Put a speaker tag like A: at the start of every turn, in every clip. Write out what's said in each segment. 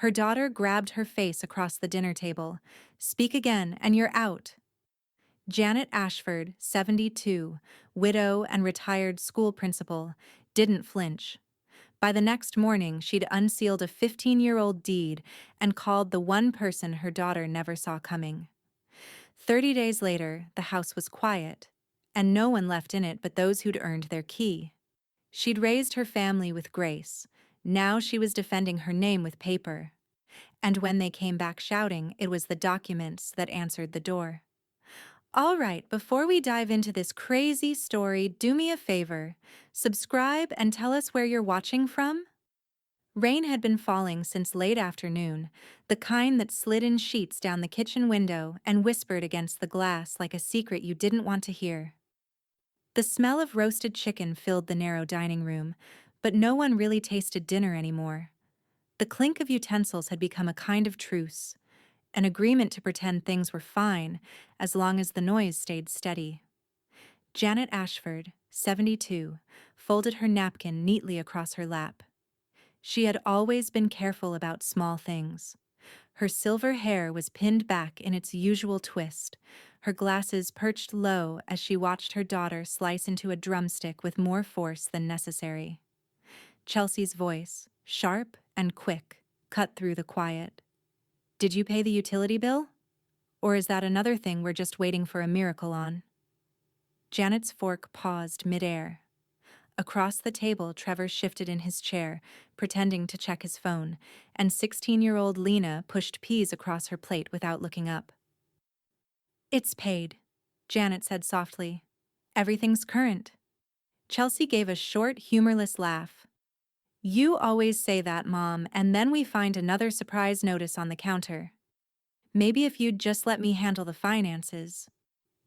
A: Her daughter grabbed her face across the dinner table. "Speak again, and you're out." Janet Ashford, 72, widow and retired school principal, didn't flinch. By the next morning, she'd unsealed a 15-year-old deed and called the one person her daughter never saw coming. 30 days later, the house was quiet, and no one left in it but those who'd earned their key. She'd raised her family with grace. Now she was defending her name with paper. And when they came back shouting, it was the documents that answered the door. All right, before we dive into this crazy story, do me a favor. Subscribe and tell us where you're watching from. Rain had been falling since late afternoon, the kind that slid in sheets down the kitchen window and whispered against the glass like a secret you didn't want to hear. The smell of roasted chicken filled the narrow dining room, but no one really tasted dinner anymore. The clink of utensils had become a kind of truce, an agreement to pretend things were fine as long as the noise stayed steady. Janet Ashford, 72, folded her napkin neatly across her lap. She had always been careful about small things. Her silver hair was pinned back in its usual twist, her glasses perched low as she watched her daughter slice into a drumstick with more force than necessary. Chelsea's voice, sharp and quick, cut through the quiet. "Did you pay the utility bill? Or is that another thing we're just waiting for a miracle on?" Janet's fork paused midair. Across the table, Trevor shifted in his chair, pretending to check his phone, and 16-year-old Lena pushed peas across her plate without looking up. "It's paid," Janet said softly. "Everything's current." Chelsea gave a short, humorless laugh. "You always say that, Mom, and then we find another surprise notice on the counter. Maybe if you'd just let me handle the finances."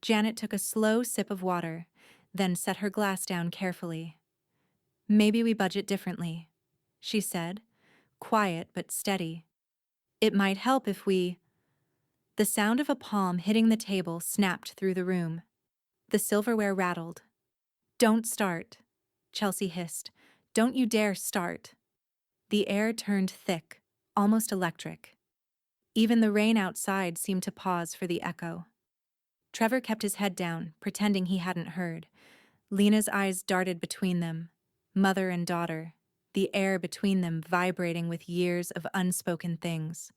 A: Janet took a slow sip of water, then set her glass down carefully. "Maybe we budget differently," she said, quiet but steady. "It might help if we—" The sound of a palm hitting the table snapped through the room. The silverware rattled. "Don't start," Chelsea hissed. "Don't you dare start." The air turned thick, almost electric. Even the rain outside seemed to pause for the echo. Trevor kept his head down, pretending he hadn't heard. Lena's eyes darted between them, mother and daughter, the air between them vibrating with years of unspoken things.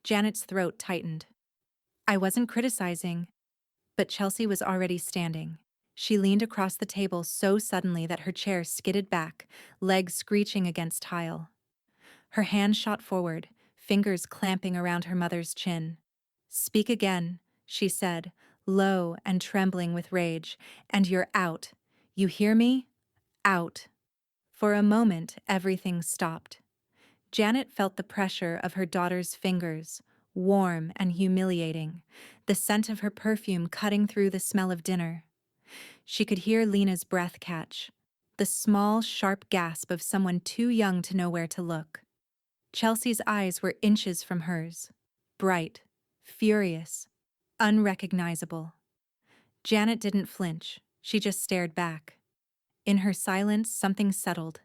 A: Janet's throat tightened. "I wasn't criticizing." But Chelsea was already standing. She leaned across the table so suddenly that her chair skidded back, legs screeching against tile. Her hand shot forward, fingers clamping around her mother's chin. "Speak again," she said, low and trembling with rage, "and you're out. You hear me? Out." For a moment, everything stopped. Janet felt the pressure of her daughter's fingers, warm and humiliating, the scent of her perfume cutting through the smell of dinner. She could hear Lena's breath catch, the small, sharp gasp of someone too young to know where to look. Chelsea's eyes were inches from hers, bright, furious, unrecognizable. Janet didn't flinch, she just stared back. In her silence, something settled.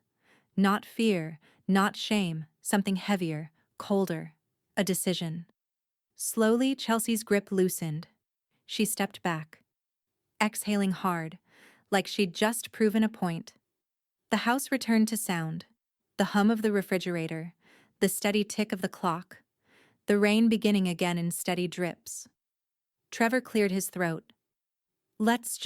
A: Not fear, not shame, something heavier, colder, a decision. Slowly, Chelsea's grip loosened. She stepped back, exhaling hard, like she'd just proven a point. The house returned to sound, the hum of the refrigerator, the steady tick of the clock, the rain beginning again in steady drips. Trevor cleared his throat. Let's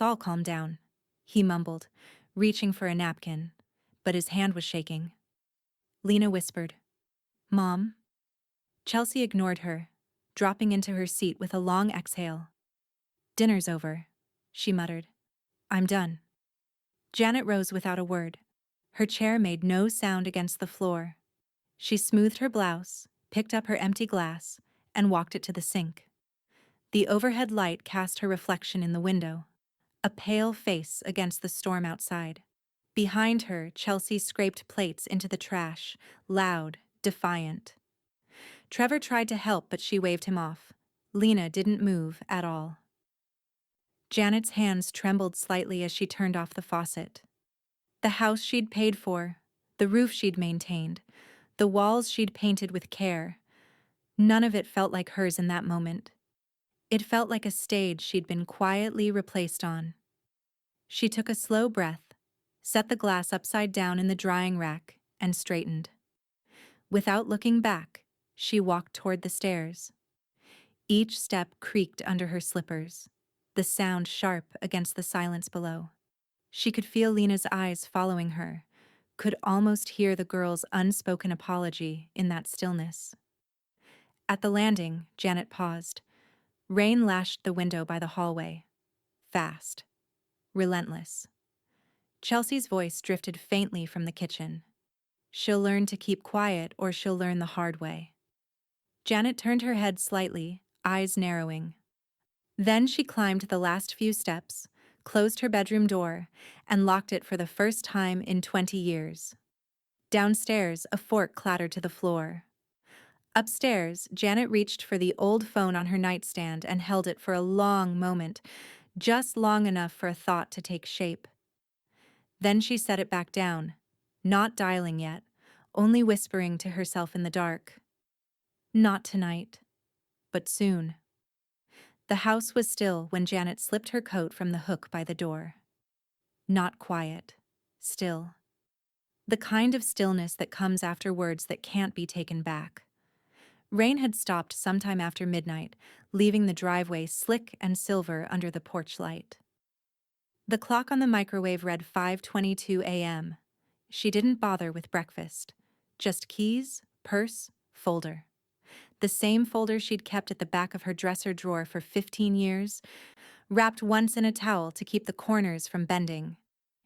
A: all calm down," he mumbled, reaching for a napkin, but his hand was shaking. Lena whispered, "Mom?" Chelsea ignored her, dropping into her seat with a long exhale. "Dinner's over," she muttered. "I'm done." Janet rose without a word. Her chair made no sound against the floor. She smoothed her blouse, picked up her empty glass, and walked it to the sink. The overhead light cast her reflection in the window, a pale face against the storm outside. Behind her, Chelsea scraped plates into the trash, loud, defiant. Trevor tried to help, but she waved him off. Lena didn't move at all. Janet's hands trembled slightly as she turned off the faucet. The house she'd paid for, the roof she'd maintained, The walls she'd painted with care. None of it felt like hers in that moment. It felt like a stage she'd been quietly replaced on. She took a slow breath, set the glass upside down in the drying rack, and straightened. Without looking back, she walked toward the stairs. Each step creaked under her slippers, the sound sharp against the silence below. She could feel Lena's eyes following her, could almost hear the girl's unspoken apology in that stillness. At the landing, Janet paused. Rain lashed the window by the hallway. Fast. Relentless. Chelsea's voice drifted faintly from the kitchen. She'll learn to keep quiet or she'll learn the hard way. Janet turned her head slightly, eyes narrowing. Then she climbed the last few steps, closed her bedroom door, and locked it for the first time in 20 years. Downstairs, a fork clattered to the floor. Upstairs, Janet reached for the old phone on her nightstand and held it for a long moment, just long enough for a thought to take shape. Then she set it back down, not dialing yet, only whispering to herself in the dark. Not tonight, but soon. The house was still when Janet slipped her coat from the hook by the door. Not quiet. Still. The kind of stillness that comes after words that can't be taken back. Rain had stopped sometime after midnight, leaving the driveway slick and silver under the porch light. The clock on the microwave read 5:22 a.m. She didn't bother with breakfast. Just keys, purse, folder. The same folder she'd kept at the back of her dresser drawer for 15 years, wrapped once in a towel to keep the corners from bending.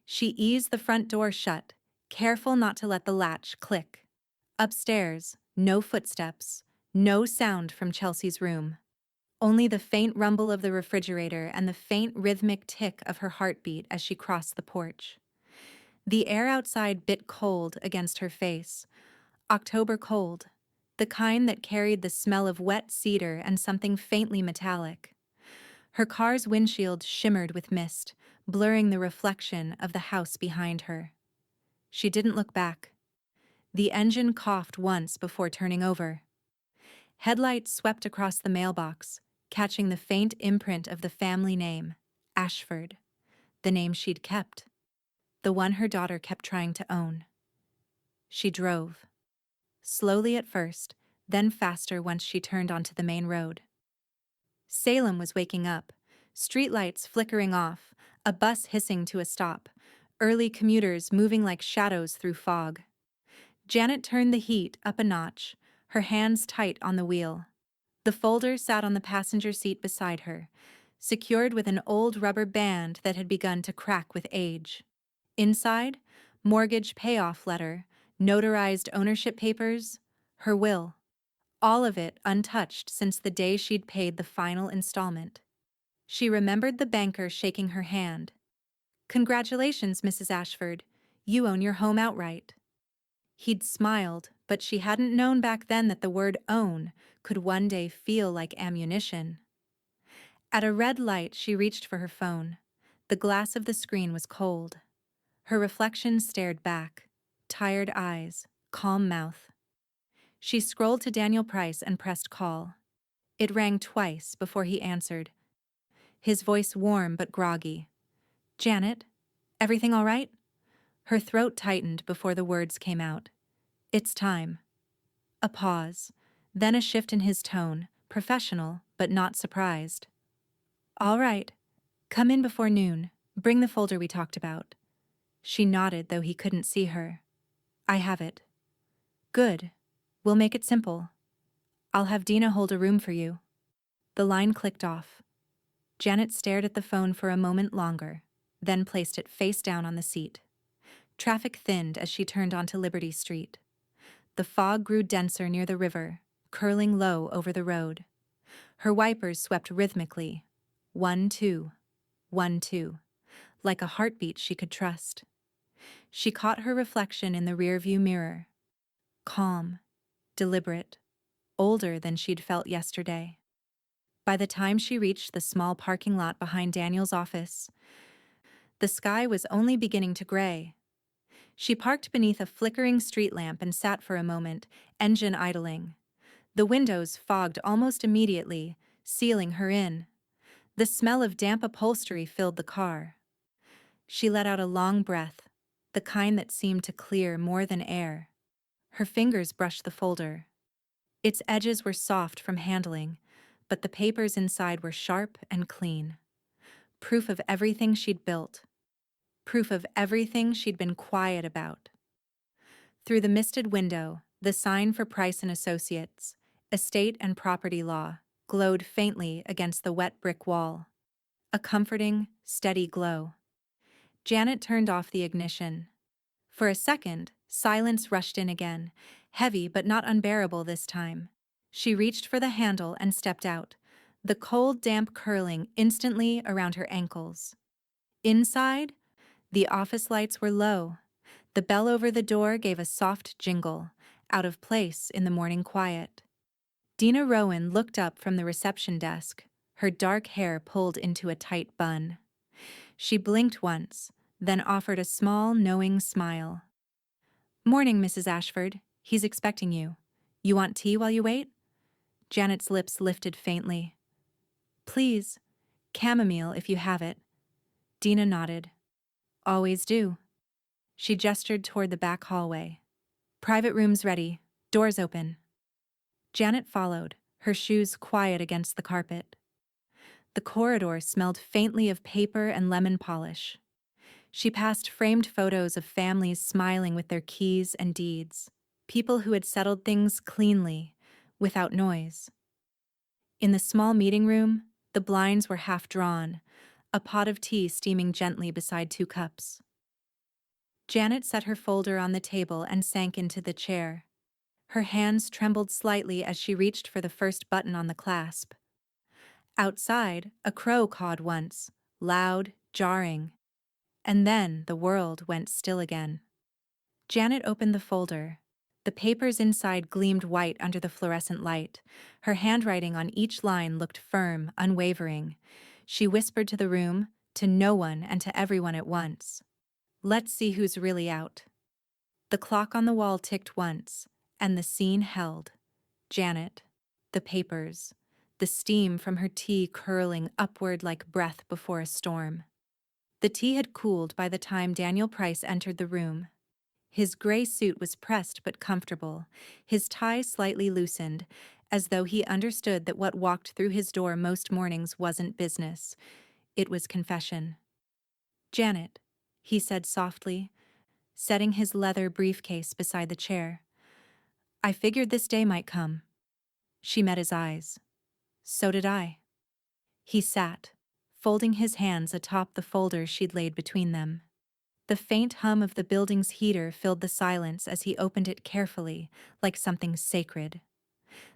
A: She eased the front door shut, careful not to let the latch click. Upstairs, no footsteps, no sound from Chelsea's room. Only the faint rumble of the refrigerator and the faint rhythmic tick of her heartbeat as she crossed the porch. The air outside bit cold against her face. October cold, the kind that carried the smell of wet cedar and something faintly metallic. Her car's windshield shimmered with mist, blurring the reflection of the house behind her. She didn't look back. The engine coughed once before turning over. Headlights swept across the mailbox, catching the faint imprint of the family name, Ashford, the name she'd kept, the one her daughter kept trying to own. She drove. Slowly at first, then faster once she turned onto the main road. Salem was waking up, streetlights flickering off, a bus hissing to a stop, early commuters moving like shadows through fog. Janet turned the heat up a notch, her hands tight on the wheel. The folder sat on the passenger seat beside her, secured with an old rubber band that had begun to crack with age. Inside, mortgage payoff letter, notarized ownership papers, her will. All of it untouched since the day she'd paid the final installment. She remembered the banker shaking her hand. "Congratulations, Mrs. Ashford. You own your home outright." He'd smiled, but she hadn't known back then that the word own could one day feel like ammunition. At a red light, she reached for her phone. The glass of the screen was cold. Her reflection stared back. Tired eyes, calm mouth. She scrolled to Daniel Price and pressed call. It rang twice before he answered. His voice warm but groggy. "Janet, everything all right?" Her throat tightened before the words came out. "It's time." A pause, then a shift in his tone, professional but not surprised. "All right. Come in before noon. Bring the folder we talked about." She nodded, though he couldn't see her. "I have it." "Good. We'll make it simple. I'll have Dina hold a room for you." The line clicked off. Janet stared at the phone for a moment longer, then placed it face down on the seat. Traffic thinned as she turned onto Liberty Street. The fog grew denser near the river, curling low over the road. Her wipers swept rhythmically. 1-2, 1-2, like a heartbeat she could trust. She caught her reflection in the rearview mirror. Calm, deliberate, older than she'd felt yesterday. By the time she reached the small parking lot behind Daniel's office, the sky was only beginning to gray. She parked beneath a flickering street lamp and sat for a moment, engine idling. The windows fogged almost immediately, sealing her in. The smell of damp upholstery filled the car. She let out a long breath, the kind that seemed to clear more than air. Her fingers brushed the folder. Its edges were soft from handling, but the papers inside were sharp and clean. Proof of everything she'd built. Proof of everything she'd been quiet about. Through the misted window, the sign for Price and Associates, Estate and Property Law, glowed faintly against the wet brick wall. A comforting, steady glow. Janet turned off the ignition. For a second, silence rushed in again, heavy but not unbearable this time. She reached for the handle and stepped out, the cold damp curling instantly around her ankles. Inside, the office lights were low. The bell over the door gave a soft jingle, out of place in the morning quiet. Dina Rowan looked up from the reception desk, her dark hair pulled into a tight bun. She blinked once, then offered a small, knowing smile. "Morning, Mrs. Ashford. He's expecting you. You want tea while you wait?" Janet's lips lifted faintly. "Please. Chamomile if you have it." Dina nodded. "Always do." She gestured toward the back hallway. "Private room's ready. Doors open." Janet followed, her shoes quiet against the carpet. The corridor smelled faintly of paper and lemon polish. She passed framed photos of families smiling with their keys and deeds, people who had settled things cleanly, without noise. In the small meeting room, the blinds were half drawn, a pot of tea steaming gently beside 2 cups. Janet set her folder on the table and sank into the chair. Her hands trembled slightly as she reached for the first button on the clasp. Outside, a crow cawed once, loud, jarring. And then the world went still again. Janet opened the folder. The papers inside gleamed white under the fluorescent light. Her handwriting on each line looked firm, unwavering. She whispered to the room, to no one and to everyone at once. "Let's see who's really out." The clock on the wall ticked once, and the scene held. Janet, the papers, the steam from her tea curling upward like breath before a storm. The tea had cooled by the time Daniel Price entered the room. His gray suit was pressed but comfortable, his tie slightly loosened, as though he understood that what walked through his door most mornings wasn't business. It was confession. "Janet," he said softly, setting his leather briefcase beside the chair. "I figured this day might come." She met his eyes. "So did I." He sat, folding his hands atop the folder she'd laid between them. The faint hum of the building's heater filled the silence as he opened it carefully, like something sacred.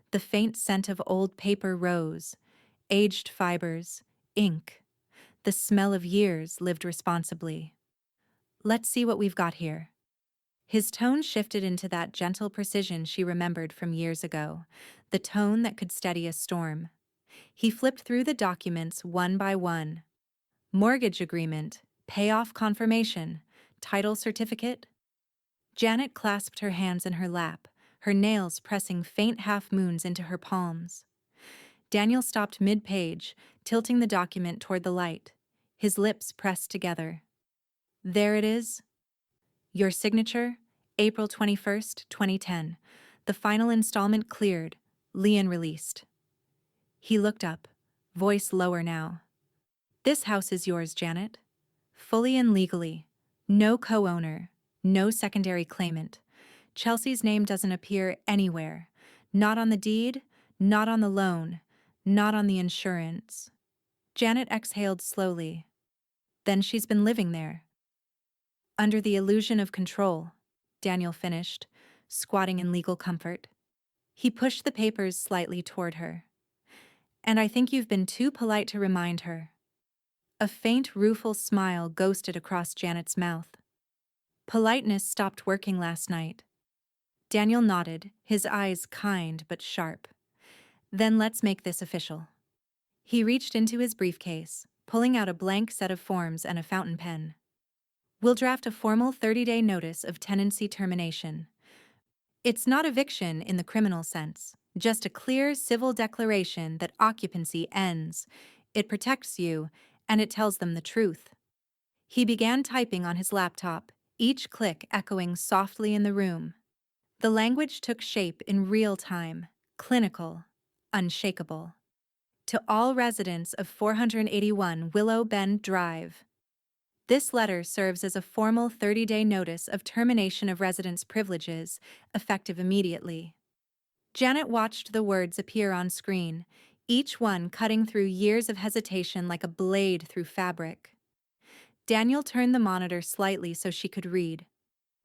A: The faint scent of old paper rose, aged fibers, ink. The smell of years lived responsibly. "Let's see what we've got here." His tone shifted into that gentle precision she remembered from years ago, the tone that could steady a storm. He flipped through the documents one by one. Mortgage agreement, payoff confirmation, title certificate. Janet clasped her hands in her lap, her nails pressing faint half-moons into her palms. Daniel stopped mid-page, tilting the document toward the light, his lips pressed together. "There it is. Your signature, April 21st, 2010. The final installment cleared, lien released." He looked up, voice lower now. "This house is yours, Janet. Fully and legally. No co-owner, no secondary claimant. Chelsea's name doesn't appear anywhere. Not on the deed, not on the loan, not on the insurance." Janet exhaled slowly. "Then she's been living there." "Under the illusion of control," Daniel finished, squatting in legal comfort. He pushed the papers slightly toward her. "And I think you've been too polite to remind her." A faint, rueful smile ghosted across Janet's mouth. "Politeness stopped working last night." Daniel nodded, his eyes kind but sharp. "Then let's make this official." He reached into his briefcase, pulling out a blank set of forms and a fountain pen. We'll draft a formal 30-day notice of tenancy termination. It's not eviction in the criminal sense, just a clear civil declaration that occupancy ends. It protects you, and it tells them the truth. He began typing on his laptop, each click echoing softly in the room. The language took shape in real time, clinical, unshakable. To all residents of 481 Willow Bend Drive. This letter serves as a formal 30-day notice of termination of residence privileges, effective immediately. Janet watched the words appear on screen, each one cutting through years of hesitation like a blade through fabric. Daniel turned the monitor slightly so she could read.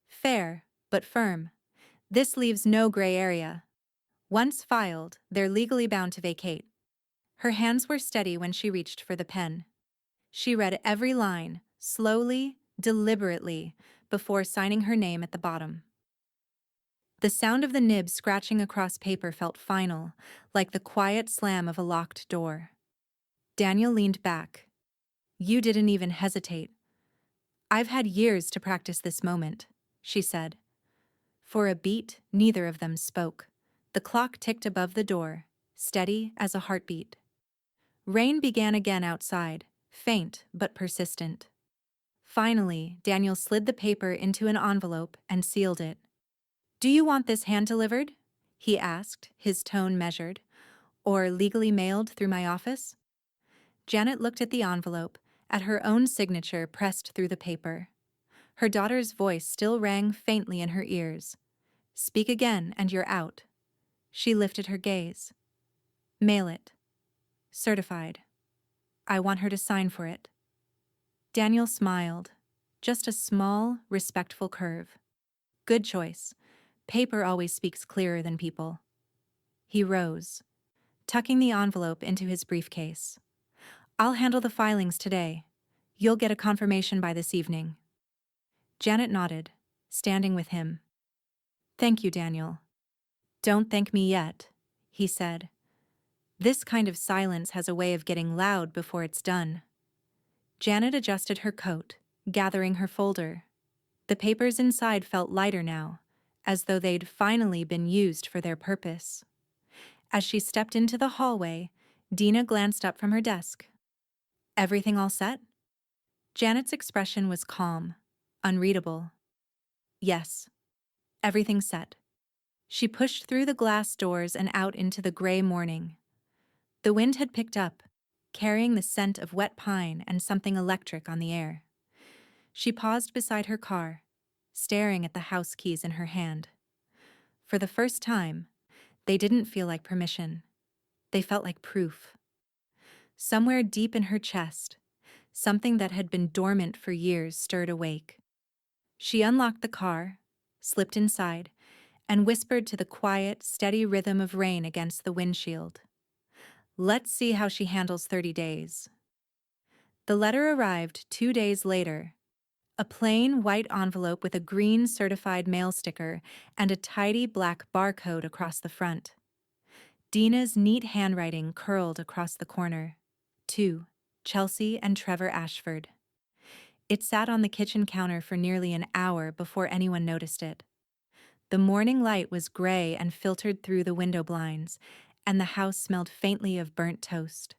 A: Fair, but firm. This leaves no gray area. Once filed, they're legally bound to vacate. Her hands were steady when she reached for the pen. She read every line, slowly, deliberately, before signing her name at the bottom. The sound of the nib scratching across paper felt final, like the quiet slam of a locked door. Daniel leaned back. You didn't even hesitate. I've had years to practice this moment, she said. For a beat, neither of them spoke. The clock ticked above the door, steady as a heartbeat. Rain began again outside, faint but persistent. Finally, Daniel slid the paper into an envelope and sealed it. Do you want this hand-delivered? He asked, his tone measured. Or legally mailed through my office? Janet looked at the envelope, at her own signature pressed through the paper. Her daughter's voice still rang faintly in her ears. Speak again and you're out. She lifted her gaze. Mail it. Certified. I want her to sign for it. Daniel smiled. Just a small, respectful curve. Good choice. Paper always speaks clearer than people. He rose, tucking the envelope into his briefcase. I'll handle the filings today. You'll get a confirmation by this evening. Janet nodded, standing with him. Thank you, Daniel. Don't thank me yet, he said. This kind of silence has a way of getting loud before it's done. Janet adjusted her coat, gathering her folder. The papers inside felt lighter now, as though they'd finally been used for their purpose. As she stepped into the hallway, Dina glanced up from her desk. Everything all set? Janet's expression was calm, unreadable. Yes, everything set. She pushed through the glass doors and out into the gray morning. The wind had picked up, carrying the scent of wet pine and something electric on the air. She paused beside her car, staring at the house keys in her hand. For the first time, they didn't feel like permission. They felt like proof. Somewhere deep in her chest, something that had been dormant for years stirred awake. She unlocked the car, slipped inside, and whispered to the quiet, steady rhythm of rain against the windshield. Let's see how she handles 30 days. The letter arrived 2 days later. A plain white envelope with a green certified mail sticker and a tidy black barcode across the front. Dina's neat handwriting curled across the corner. To Chelsea and Trevor Ashford. It sat on the kitchen counter for nearly an hour before anyone noticed it. The morning light was gray and filtered through the window blinds, and the house smelled faintly of burnt toast.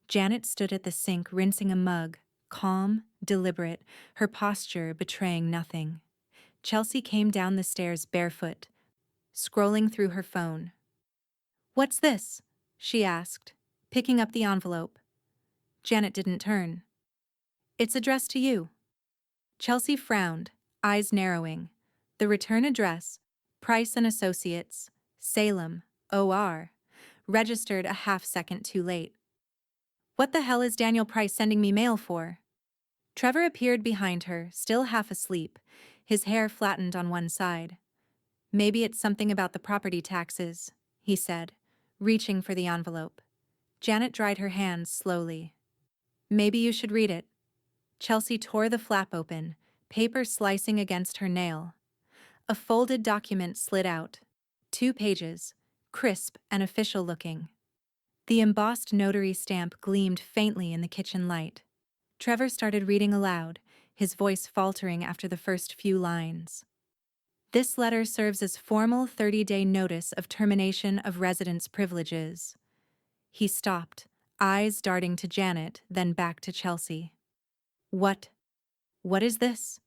A: Janet stood at the sink rinsing a mug, calm, deliberate, her posture betraying nothing. Chelsea came down the stairs barefoot, scrolling through her phone. What's this? She asked, picking up the envelope. Janet didn't turn. It's addressed to you. Chelsea frowned, eyes narrowing. The return address, Price and Associates, Salem, OR, registered a half-second too late. What the hell is Daniel Price sending me mail for? Trevor appeared behind her, still half asleep, his hair flattened on one side. Maybe it's something about the property taxes, he said, reaching for the envelope. Janet dried her hands slowly. Maybe you should read it. Chelsea tore the flap open, paper slicing against her nail. A folded document slid out. 2 pages, crisp and official-looking. The embossed notary stamp gleamed faintly in the kitchen light. Trevor started reading aloud, his voice faltering after the first few lines. This letter serves as formal 30-day notice of termination of residence privileges. He stopped, eyes darting to Janet, then back to Chelsea. What? What is this?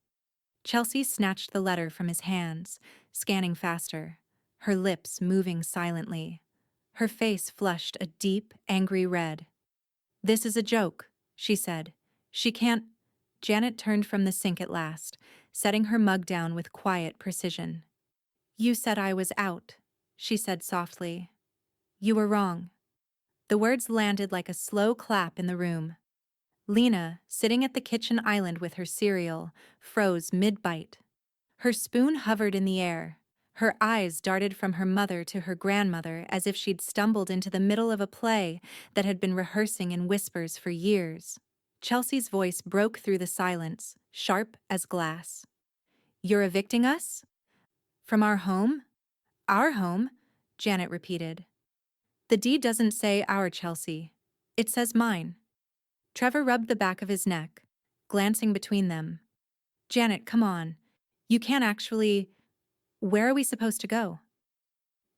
A: Chelsea snatched the letter from his hands, scanning faster, her lips moving silently. Her face flushed a deep, angry red. This is a joke, she said. She can't. Janet turned from the sink at last, setting her mug down with quiet precision. You said I was out, she said softly. You were wrong. The words landed like a slow clap in the room. Lena, sitting at the kitchen island with her cereal, froze mid-bite. Her spoon hovered in the air. Her eyes darted from her mother to her grandmother as if she'd stumbled into the middle of a play that had been rehearsing in whispers for years. Chelsea's voice broke through the silence, sharp as glass. You're evicting us? From our home? Our home? Janet repeated. The deed doesn't say our, Chelsea. It says mine. Trevor rubbed the back of his neck, glancing between them. Janet, come on. You can't actually. Where are we supposed to go?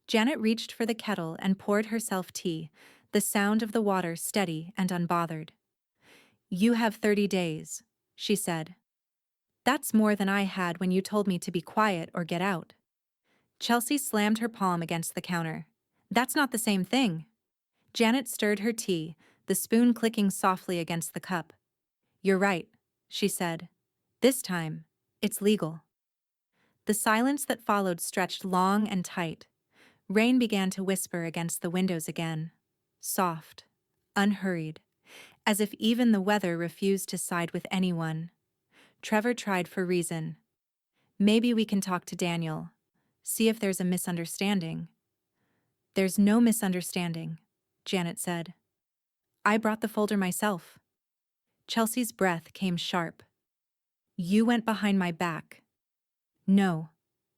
A: Janet reached for the kettle and poured herself tea, the sound of the water steady and unbothered. You have 30 days, she said. That's more than I had when you told me to be quiet or get out. Chelsea slammed her palm against the counter. That's not the same thing. Janet stirred her tea, the spoon clicking softly against the cup. You're right, she said. This time, it's legal. The silence that followed stretched long and tight. Rain began to whisper against the windows again. Soft, unhurried, as if even the weather refused to side with anyone. Trevor tried for reason. Maybe we can talk to Daniel. See if there's a misunderstanding. There's no misunderstanding, Janet said. I brought the folder myself. Chelsea's breath came sharp. You went behind my back. No,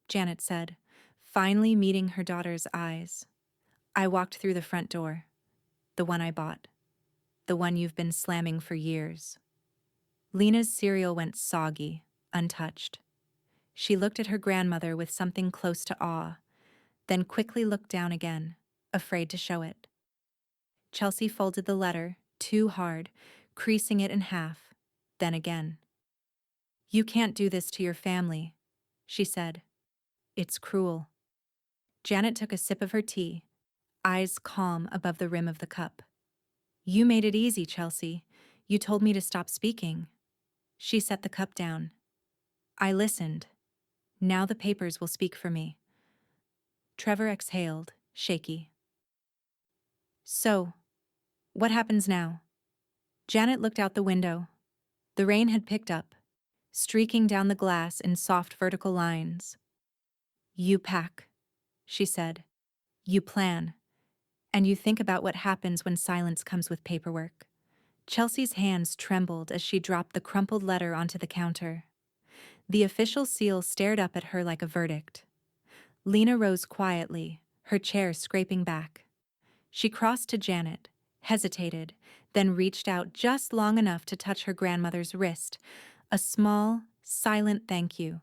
A: Janet said, finally meeting her daughter's eyes. I walked through the front door. The one I bought. The one you've been slamming for years. Lena's cereal went soggy, untouched. She looked at her grandmother with something close to awe, then quickly looked down again, afraid to show it. Chelsea folded the letter, too hard, creasing it in half, then again. You can't do this to your family, she said. It's cruel. Janet took a sip of her tea, eyes calm above the rim of the cup. You made it easy, Chelsea. You told me to stop speaking. She set the cup down. I listened. Now the papers will speak for me. Trevor exhaled, shaky. So, what happens now? Janet looked out the window. The rain had picked up, streaking down the glass in soft vertical lines. You pack, she said. You plan. And you think about what happens when silence comes with paperwork. Chelsea's hands trembled as she dropped the crumpled letter onto the counter. The official seal stared up at her like a verdict. Lena rose quietly, her chair scraping back. She crossed to Janet, hesitated, then reached out just long enough to touch her grandmother's wrist, a small, silent thank you.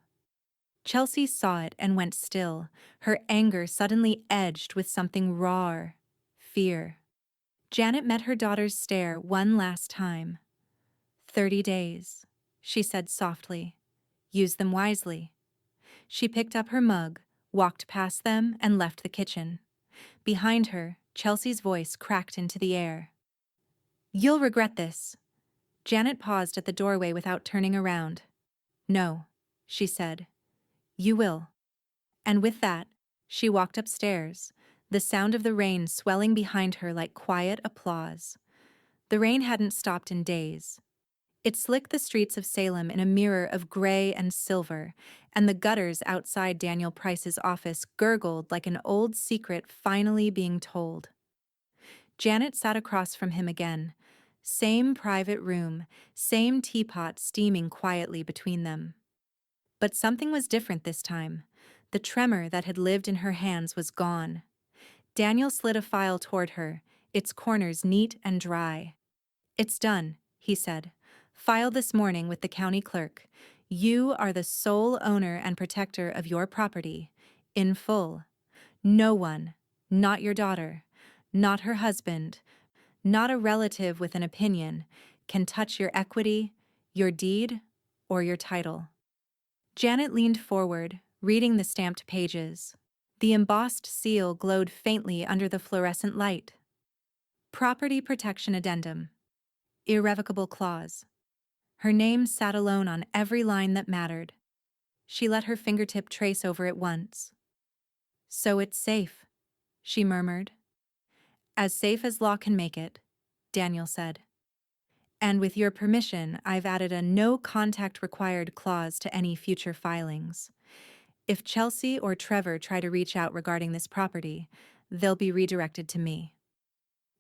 A: Chelsea saw it and went still, her anger suddenly edged with something rawer, fear. Janet met her daughter's stare one last time. 30 days, she said softly. Use them wisely. She picked up her mug, walked past them, and left the kitchen. Behind her, Chelsea's voice cracked into the air. You'll regret this. Janet paused at the doorway without turning around. No, she said. You will. And with that, she walked upstairs, the sound of the rain swelling behind her like quiet applause. The rain hadn't stopped in days. It slicked the streets of Salem in a mirror of gray and silver, and the gutters outside Daniel Price's office gurgled like an old secret finally being told. Janet sat across from him again. Same private room, same teapot steaming quietly between them. But something was different this time. The tremor that had lived in her hands was gone. Daniel slid a file toward her, its corners neat and dry. It's done, he said, Filed this morning with the county clerk. You are the sole owner and protector of your property, in full. No one, not your daughter, not her husband, not a relative with an opinion, can touch your equity, your deed, or your title. Janet leaned forward, reading the stamped pages. The embossed seal glowed faintly under the fluorescent light. Property Protection Addendum. Irrevocable clause. Her name sat alone on every line that mattered. She let her fingertip trace over it once. So it's safe, she murmured. As safe as law can make it, Daniel said. And with your permission, I've added a no contact required clause to any future filings. If Chelsea or Trevor try to reach out regarding this property, they'll be redirected to me.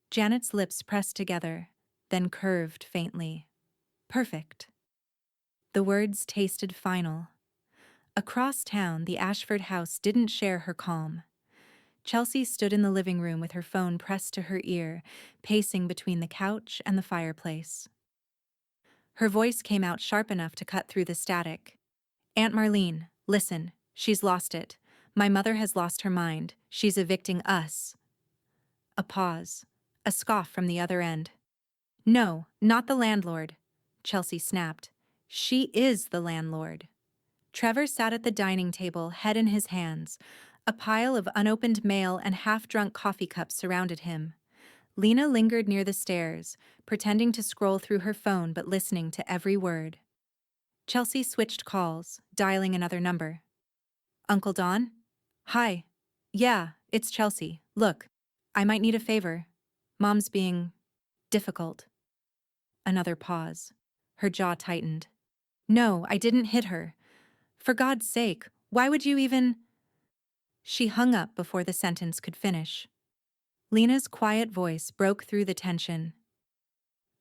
A: Janet's lips pressed together, then curved faintly. Perfect. The words tasted final. Across town, the Ashford house didn't share her calm. Chelsea stood in the living room with her phone pressed to her ear, pacing between the couch and the fireplace. Her voice came out sharp enough to cut through the static. Aunt Marlene, listen, she's lost it. My mother has lost her mind. She's evicting us. A pause. A scoff from the other end. No, not the landlord, Chelsea snapped. She is the landlord. Trevor sat at the dining table, head in his hands. A pile of unopened mail and half-drunk coffee cups surrounded him. Lena lingered near the stairs, pretending to scroll through her phone but listening to every word. Chelsea switched calls, dialing another number. Uncle Don? Hi. Yeah, it's Chelsea. Look, I might need a favor. Mom's being difficult. Another pause. Her jaw tightened. No, I didn't hit her. For God's sake, why would you even… She hung up before the sentence could finish. Lena's quiet voice broke through the tension.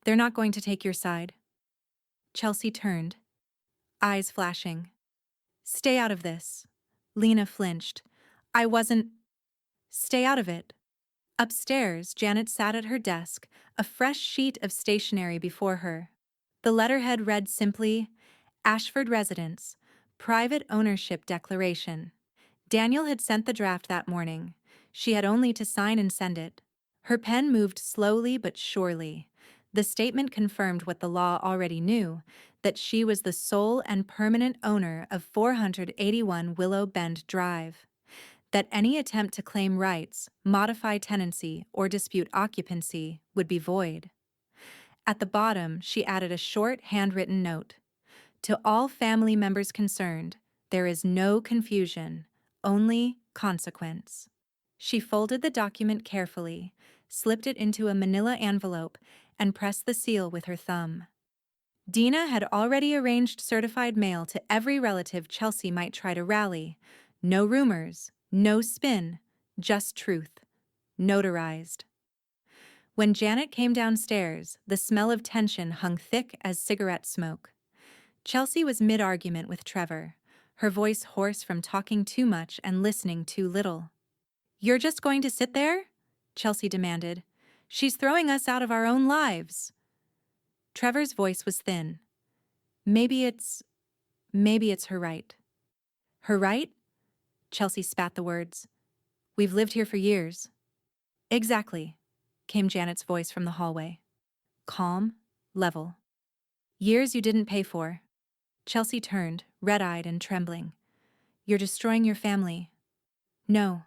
A: They're not going to take your side. Chelsea turned, eyes flashing. Stay out of this. Lena flinched. I wasn't… Stay out of it. Upstairs, Janet sat at her desk, a fresh sheet of stationery before her. The letterhead read simply, Ashford Residence, Private Ownership Declaration. Daniel had sent the draft that morning. She had only to sign and send it. Her pen moved slowly but surely. The statement confirmed what the law already knew, that she was the sole and permanent owner of 481 Willow Bend Drive. That any attempt to claim rights, modify tenancy, or dispute occupancy would be void. At the bottom, she added a short handwritten note. To all family members concerned, there is no confusion, only consequence. She folded the document carefully, slipped it into a manila envelope, and pressed the seal with her thumb. Dina had already arranged certified mail to every relative Chelsea might try to rally. No rumors, no spin, just truth. Notarized. When Janet came downstairs, the smell of tension hung thick as cigarette smoke. Chelsea was mid-argument with Trevor, her voice hoarse from talking too much and listening too little. You're just going to sit there? Chelsea demanded. She's throwing us out of our own lives. Trevor's voice was thin. Maybe it's her right. Her right? Chelsea spat the words. We've lived here for years. Exactly, came Janet's voice from the hallway. Calm, level. Years you didn't pay for. Chelsea turned, red-eyed and trembling. You're destroying your family. No,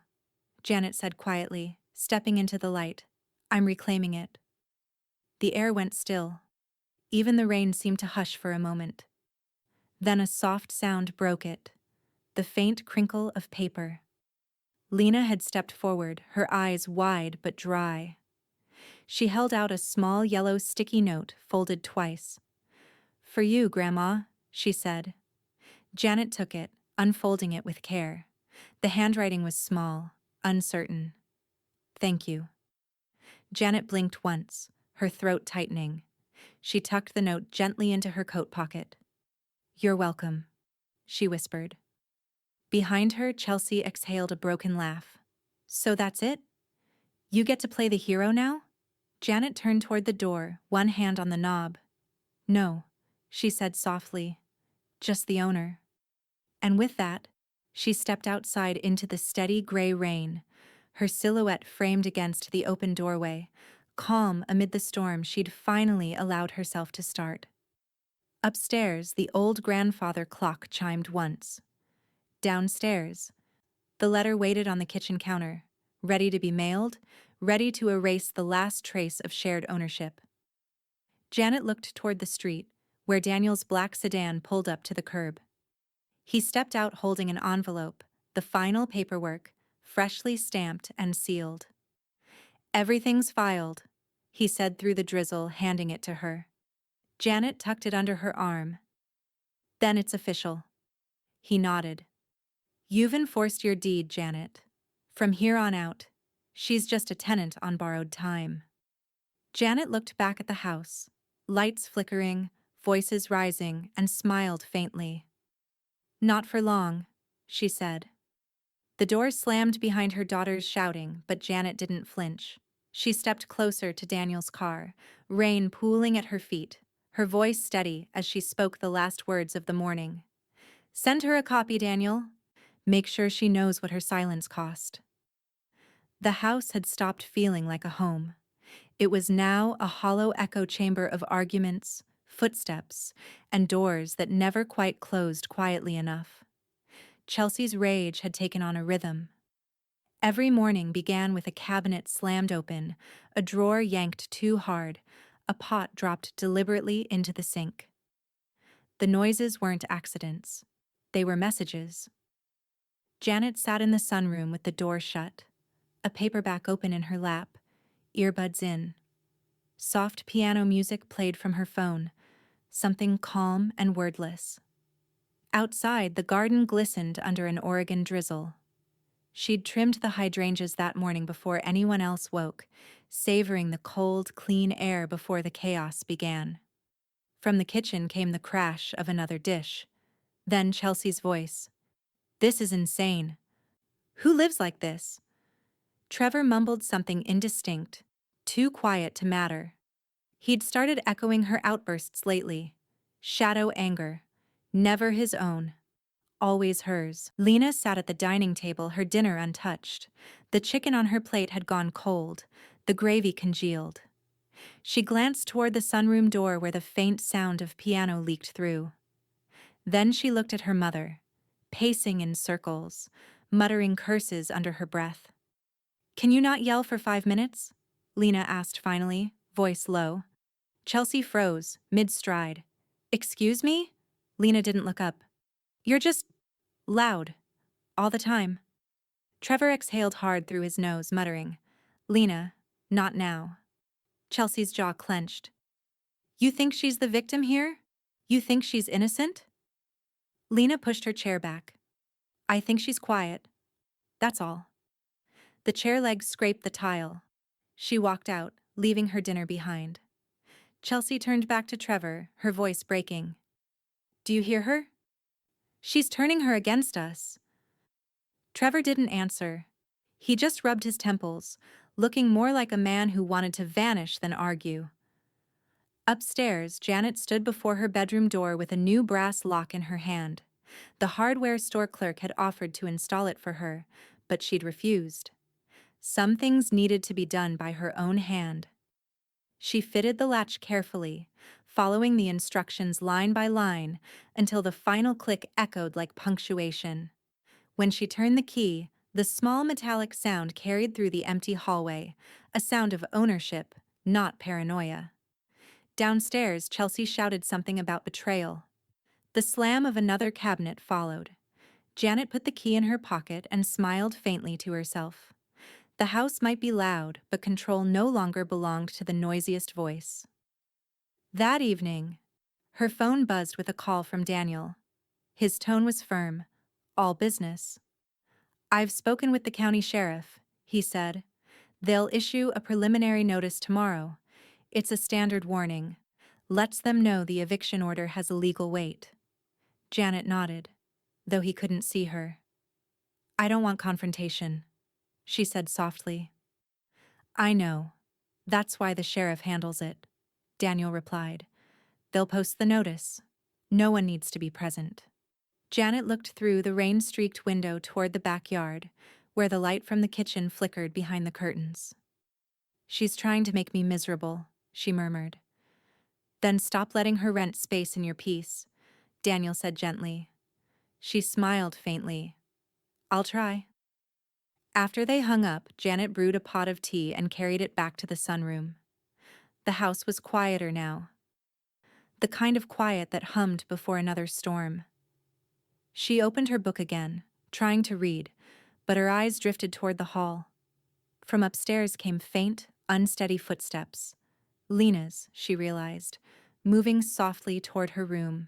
A: Janet said quietly, stepping into the light. I'm reclaiming it. The air went still. Even the rain seemed to hush for a moment. Then a soft sound broke it. The faint crinkle of paper. Lena had stepped forward, her eyes wide but dry. She held out a small yellow sticky note, folded twice. For you, Grandma, she said. Janet took it, unfolding it with care. The handwriting was small, uncertain. Thank you. Janet blinked once, her throat tightening. She tucked the note gently into her coat pocket. You're welcome, she whispered. Behind her, Chelsea exhaled a broken laugh. So that's it? You get to play the hero now? Janet turned toward the door, one hand on the knob. No, she said softly. Just the owner. And with that, she stepped outside into the steady gray rain, her silhouette framed against the open doorway, calm amid the storm she'd finally allowed herself to start. Upstairs, the old grandfather clock chimed once. Downstairs, the letter waited on the kitchen counter, ready to be mailed, ready to erase the last trace of shared ownership. Janet looked toward the street, where Daniel's black sedan pulled up to the curb. He stepped out holding an envelope, the final paperwork, freshly stamped and sealed. "Everything's filed," he said through the drizzle, handing it to her. Janet tucked it under her arm. "Then it's official." He nodded. "You've enforced your deed, Janet. From here on out, she's just a tenant on borrowed time." Janet looked back at the house, lights flickering, voices rising, and smiled faintly. "Not for long," she said. The door slammed behind her daughters shouting, but Janet didn't flinch. She stepped closer to Daniel's car, rain pooling at her feet, her voice steady as she spoke the last words of the morning. "Send her a copy, Daniel. Make sure she knows what her silence cost." The house had stopped feeling like a home. It was now a hollow echo chamber of arguments, footsteps, and doors that never quite closed quietly enough. Chelsea's rage had taken on a rhythm. Every morning began with a cabinet slammed open, a drawer yanked too hard, a pot dropped deliberately into the sink. The noises weren't accidents. They were messages. Janet sat in the sunroom with the door shut, a paperback open in her lap, earbuds in. Soft piano music played from her phone, something calm and wordless. Outside, the garden glistened under an Oregon drizzle. She'd trimmed the hydrangeas that morning before anyone else woke, savoring the cold, clean air before the chaos began. From the kitchen came the crash of another dish. Then Chelsea's voice. "This is insane. Who lives like this?" Trevor mumbled something indistinct, too quiet to matter. He'd started echoing her outbursts lately. Shadow anger. Never his own. Always hers. Lena sat at the dining table, her dinner untouched. The chicken on her plate had gone cold, the gravy congealed. She glanced toward the sunroom door where the faint sound of piano leaked through. Then she looked at her mother, pacing in circles, muttering curses under her breath. "Can you not yell for 5 minutes?" Lena asked finally, voice low. Chelsea froze, mid-stride. "Excuse me?" Lena didn't look up. "You're just loud. All the time." Trevor exhaled hard through his nose, muttering, "Lena, not now." Chelsea's jaw clenched. "You think she's the victim here? You think she's innocent?" Lena pushed her chair back. "I think she's quiet. That's all." The chair legs scraped the tile. She walked out, leaving her dinner behind. Chelsea turned back to Trevor, her voice breaking. "Do you hear her? She's turning her against us." Trevor didn't answer. He just rubbed his temples, looking more like a man who wanted to vanish than argue. Upstairs, Janet stood before her bedroom door with a new brass lock in her hand. The hardware store clerk had offered to install it for her, but she'd refused. Some things needed to be done by her own hand. She fitted the latch carefully, following the instructions line by line until the final click echoed like punctuation. When she turned the key, the small metallic sound carried through the empty hallway, a sound of ownership, not paranoia. Downstairs, Chelsea shouted something about betrayal. The slam of another cabinet followed. Janet put the key in her pocket and smiled faintly to herself. The house might be loud, but control no longer belonged to the noisiest voice. That evening, her phone buzzed with a call from Daniel. His tone was firm. All business. "I've spoken with the county sheriff," he said. "They'll issue a preliminary notice tomorrow. It's a standard warning. Lets them know the eviction order has a legal weight." Janet nodded, though he couldn't see her. "I don't want confrontation," she said softly. "I know. That's why the sheriff handles it," Daniel replied. "They'll post the notice. No one needs to be present. Janet looked through the rain-streaked window toward the backyard, where the light from the kitchen flickered behind the curtains. She's trying to make me miserable, she murmured. Then stop letting her rent space in your peace, Daniel said gently. She smiled faintly. I'll try. After they hung up, Janet brewed a pot of tea and carried it back to the sunroom. The house was quieter now. The kind of quiet that hummed before another storm. She opened her book again, trying to read, but her eyes drifted toward the hall. From upstairs came faint, unsteady footsteps. Lena's, she realized, moving softly toward her room.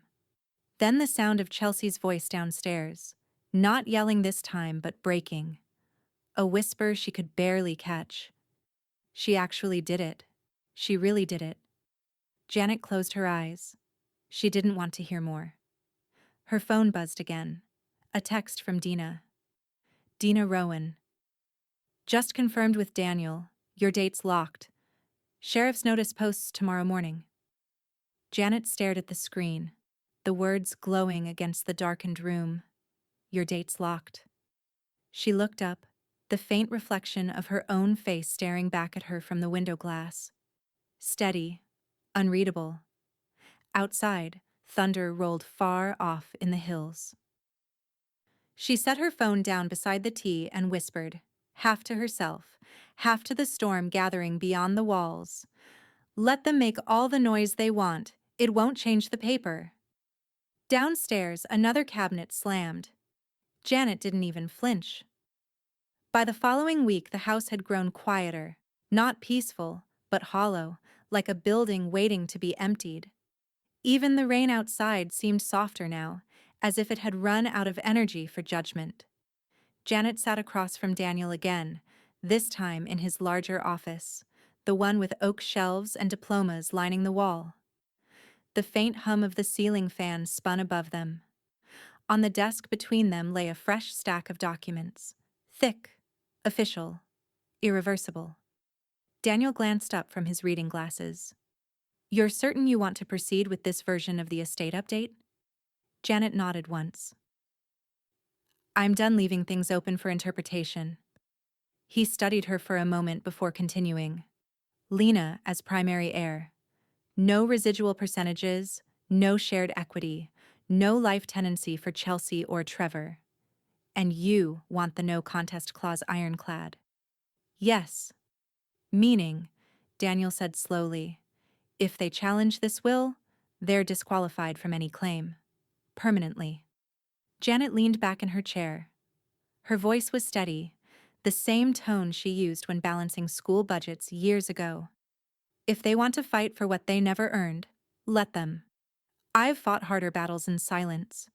A: Then the sound of Chelsea's voice downstairs, not yelling this time but breaking. A whisper she could barely catch. She actually did it. She really did it. Janet closed her eyes. She didn't want to hear more. Her phone buzzed again. A text from Dina. Dina Rowan. Just confirmed with Daniel. Your date's locked. Sheriff's notice posts tomorrow morning. Janet stared at the screen, the words glowing against the darkened room. Your date's locked. She looked up, the faint reflection of her own face staring back at her from the window glass. Steady, unreadable. Outside, thunder rolled far off in the hills. She set her phone down beside the tea and whispered, half to herself, half to the storm gathering beyond the walls. Let them make all the noise they want, it won't change the paper. Downstairs, another cabinet slammed. Janet didn't even flinch. By the following week, the house had grown quieter, not peaceful, but hollow, like a building waiting to be emptied. Even the rain outside seemed softer now, as if it had run out of energy for judgment. Janet sat across from Daniel again, this time in his larger office, the one with oak shelves and diplomas lining the wall. The faint hum of the ceiling fan spun above them. On the desk between them lay a fresh stack of documents. Thick, official, irreversible. Daniel glanced up from his reading glasses. You're certain you want to proceed with this version of the estate update? Janet nodded once. I'm done leaving things open for interpretation. He studied her for a moment before continuing. Lena as primary heir. No residual percentages, no shared equity, no life tenancy for Chelsea or Trevor. And you want the no contest clause ironclad. Yes. Meaning, Daniel said slowly, if they challenge this will, they're disqualified from any claim. Permanently. Janet leaned back in her chair. Her voice was steady, the same tone she used when balancing school budgets years ago. If they want to fight for what they never earned, let them. I've fought harder battles in silence.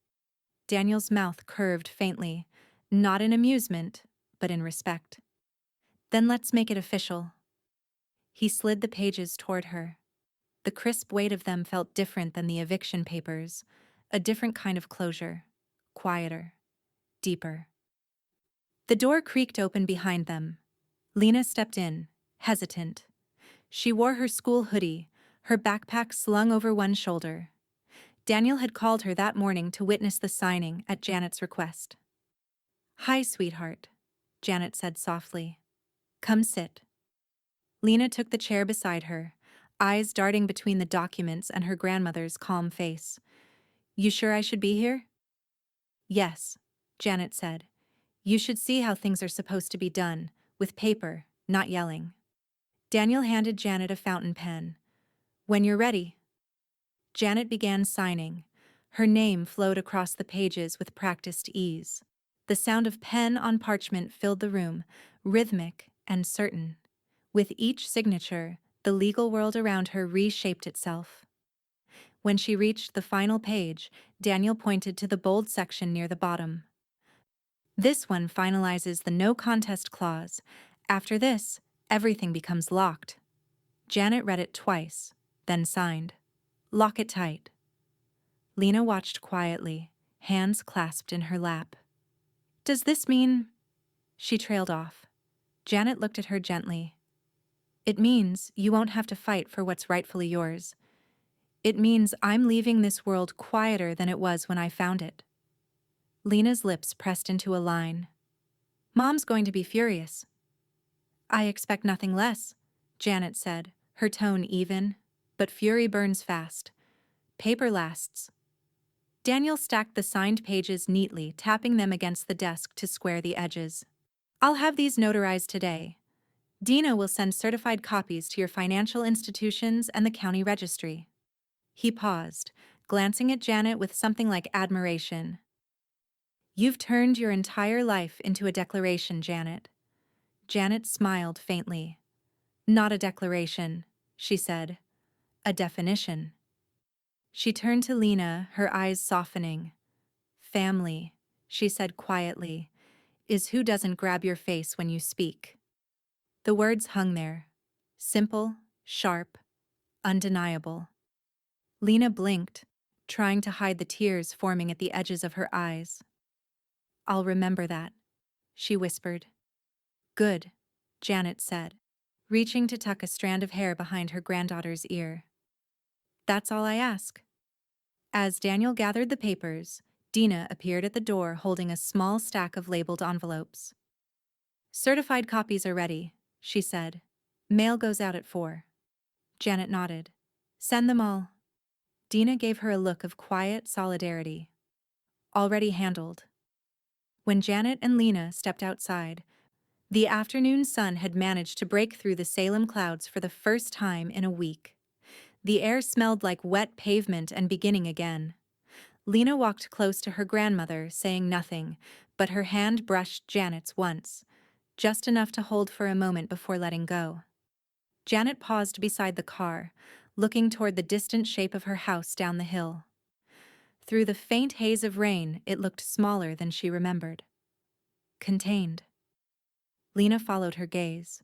A: Daniel's mouth curved faintly, not in amusement, but in respect. Then let's make it official. He slid the pages toward her. The crisp weight of them felt different than the eviction papers, a different kind of closure, quieter, deeper. The door creaked open behind them. Lena stepped in, hesitant. She wore her school hoodie, her backpack slung over one shoulder. Daniel had called her that morning to witness the signing at Janet's request. Hi, sweetheart, Janet said softly. Come sit. Lena took the chair beside her, eyes darting between the documents and her grandmother's calm face. You sure I should be here? Yes, Janet said. You should see how things are supposed to be done, with paper, not yelling. Daniel handed Janet a fountain pen. When you're ready. Janet began signing. Her name flowed across the pages with practiced ease. The sound of pen on parchment filled the room, rhythmic and certain. With each signature, the legal world around her reshaped itself. When she reached the final page, Daniel pointed to the bold section near the bottom. This one finalizes the no contest clause. After this, everything becomes locked. Janet read it twice, then signed. Lock it tight. Lena watched quietly, hands clasped in her lap. Does this mean... She trailed off. Janet looked at her gently. It means you won't have to fight for what's rightfully yours. It means I'm leaving this world quieter than it was when I found it. Lena's lips pressed into a line. Mom's going to be furious. I expect nothing less, Janet said, her tone even. But fury burns fast. Paper lasts. Daniel stacked the signed pages neatly, tapping them against the desk to square the edges. I'll have these notarized today. Dina will send certified copies to your financial institutions and the county registry. He paused, glancing at Janet with something like admiration. You've turned your entire life into a declaration, Janet. Janet smiled faintly. Not a declaration, she said. A definition. She turned to Lena, her eyes softening. Family, she said quietly, is who doesn't grab your face when you speak. The words hung there. Simple, sharp, undeniable. Lena blinked, trying to hide the tears forming at the edges of her eyes. I'll remember that, she whispered. Good, Janet said, reaching to tuck a strand of hair behind her granddaughter's ear. That's all I ask. As Daniel gathered the papers, Dina appeared at the door holding a small stack of labeled envelopes. Certified copies are ready, she said. Mail goes out at 4. Janet nodded. Send them all. Dina gave her a look of quiet solidarity. Already handled. When Janet and Lena stepped outside, the afternoon sun had managed to break through the Salem clouds for the first time in a week. The air smelled like wet pavement and beginning again. Lena walked close to her grandmother, saying nothing, but her hand brushed Janet's once, just enough to hold for a moment before letting go. Janet paused beside the car, looking toward the distant shape of her house down the hill. Through the faint haze of rain, it looked smaller than she remembered. Contained. Lena followed her gaze.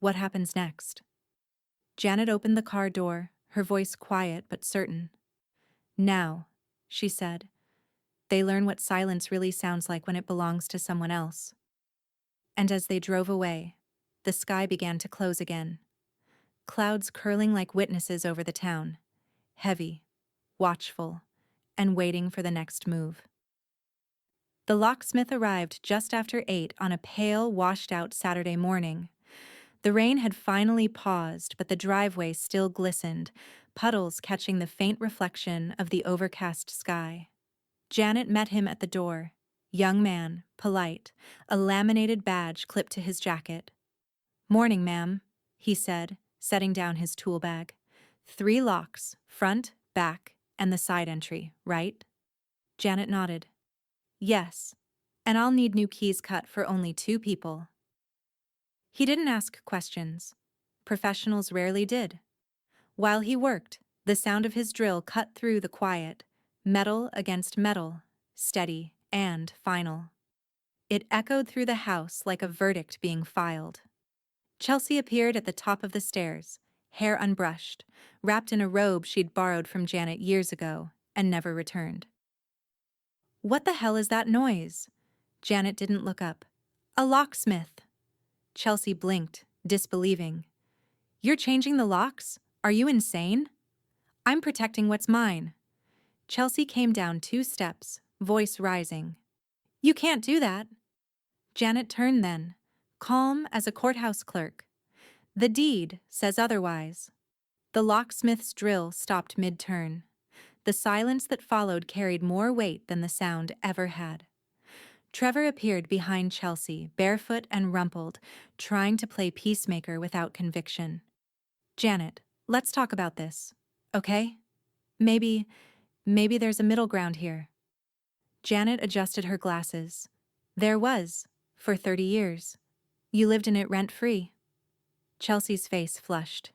A: What happens next? Janet opened the car door, her voice quiet but certain. Now, she said, they learn what silence really sounds like when it belongs to someone else. And as they drove away, the sky began to close again. Clouds curling like witnesses over the town, heavy, watchful, and waiting for the next move. The locksmith arrived just after 8 on a pale, washed-out Saturday morning. The rain had finally paused, but the driveway still glistened, puddles catching the faint reflection of the overcast sky. Janet met him at the door. Young man, polite, a laminated badge clipped to his jacket. Morning, ma'am, he said, setting down his tool bag. 3 locks, front, back, and the side entry, right? Janet nodded. Yes, and I'll need new keys cut for only 2 people. He didn't ask questions. Professionals rarely did. While he worked, the sound of his drill cut through the quiet, metal against metal, steady and final. It echoed through the house like a verdict being filed. Chelsea appeared at the top of the stairs, hair unbrushed, wrapped in a robe she'd borrowed from Janet years ago and never returned. What the hell is that noise? Janet didn't look up. A locksmith. Chelsea blinked, disbelieving. You're changing the locks? Are you insane? I'm protecting what's mine. Chelsea came down 2 steps, voice rising. You can't do that. Janet turned then, calm as a courthouse clerk. The deed says otherwise. The locksmith's drill stopped mid-turn. The silence that followed carried more weight than the sound ever had. Trevor appeared behind Chelsea, barefoot and rumpled, trying to play peacemaker without conviction. Janet, let's talk about this, okay? Maybe there's a middle ground here. Janet adjusted her glasses. There was, for 30 years. You lived in it rent-free. Chelsea's face flushed.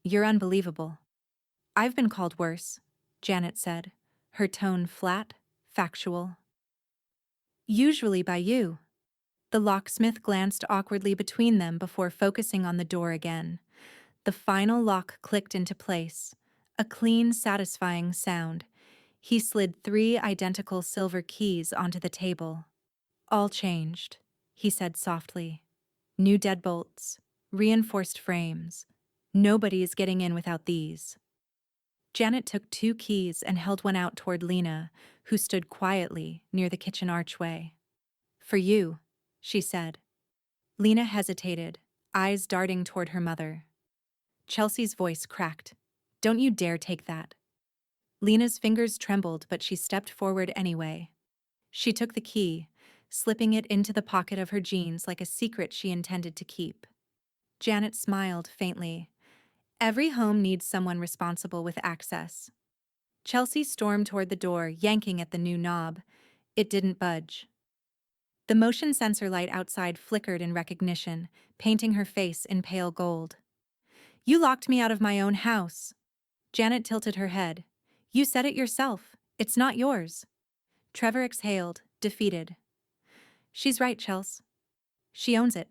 A: You're unbelievable. I've been called worse, Janet said, her tone flat, factual. Usually by you. The locksmith glanced awkwardly between them before focusing on the door again. The final lock clicked into place, a clean, satisfying sound. He slid 3 identical silver keys onto the table. All changed, he said softly. New deadbolts, reinforced frames. Nobody is getting in without these. Janet took 2 keys and held one out toward Lena, who stood quietly near the kitchen archway. "For you," she said. Lena hesitated, eyes darting toward her mother. Chelsea's voice cracked. "Don't you dare take that." Lena's fingers trembled, but she stepped forward anyway. She took the key, slipping it into the pocket of her jeans like a secret she intended to keep. Janet smiled faintly. Every home needs someone responsible with access. Chelsea stormed toward the door, yanking at the new knob. It didn't budge. The motion sensor light outside flickered in recognition, painting her face in pale gold. "You locked me out of my own house." Janet tilted her head. "You said it yourself. It's not yours." Trevor exhaled, defeated. "She's right, Chels. She owns it."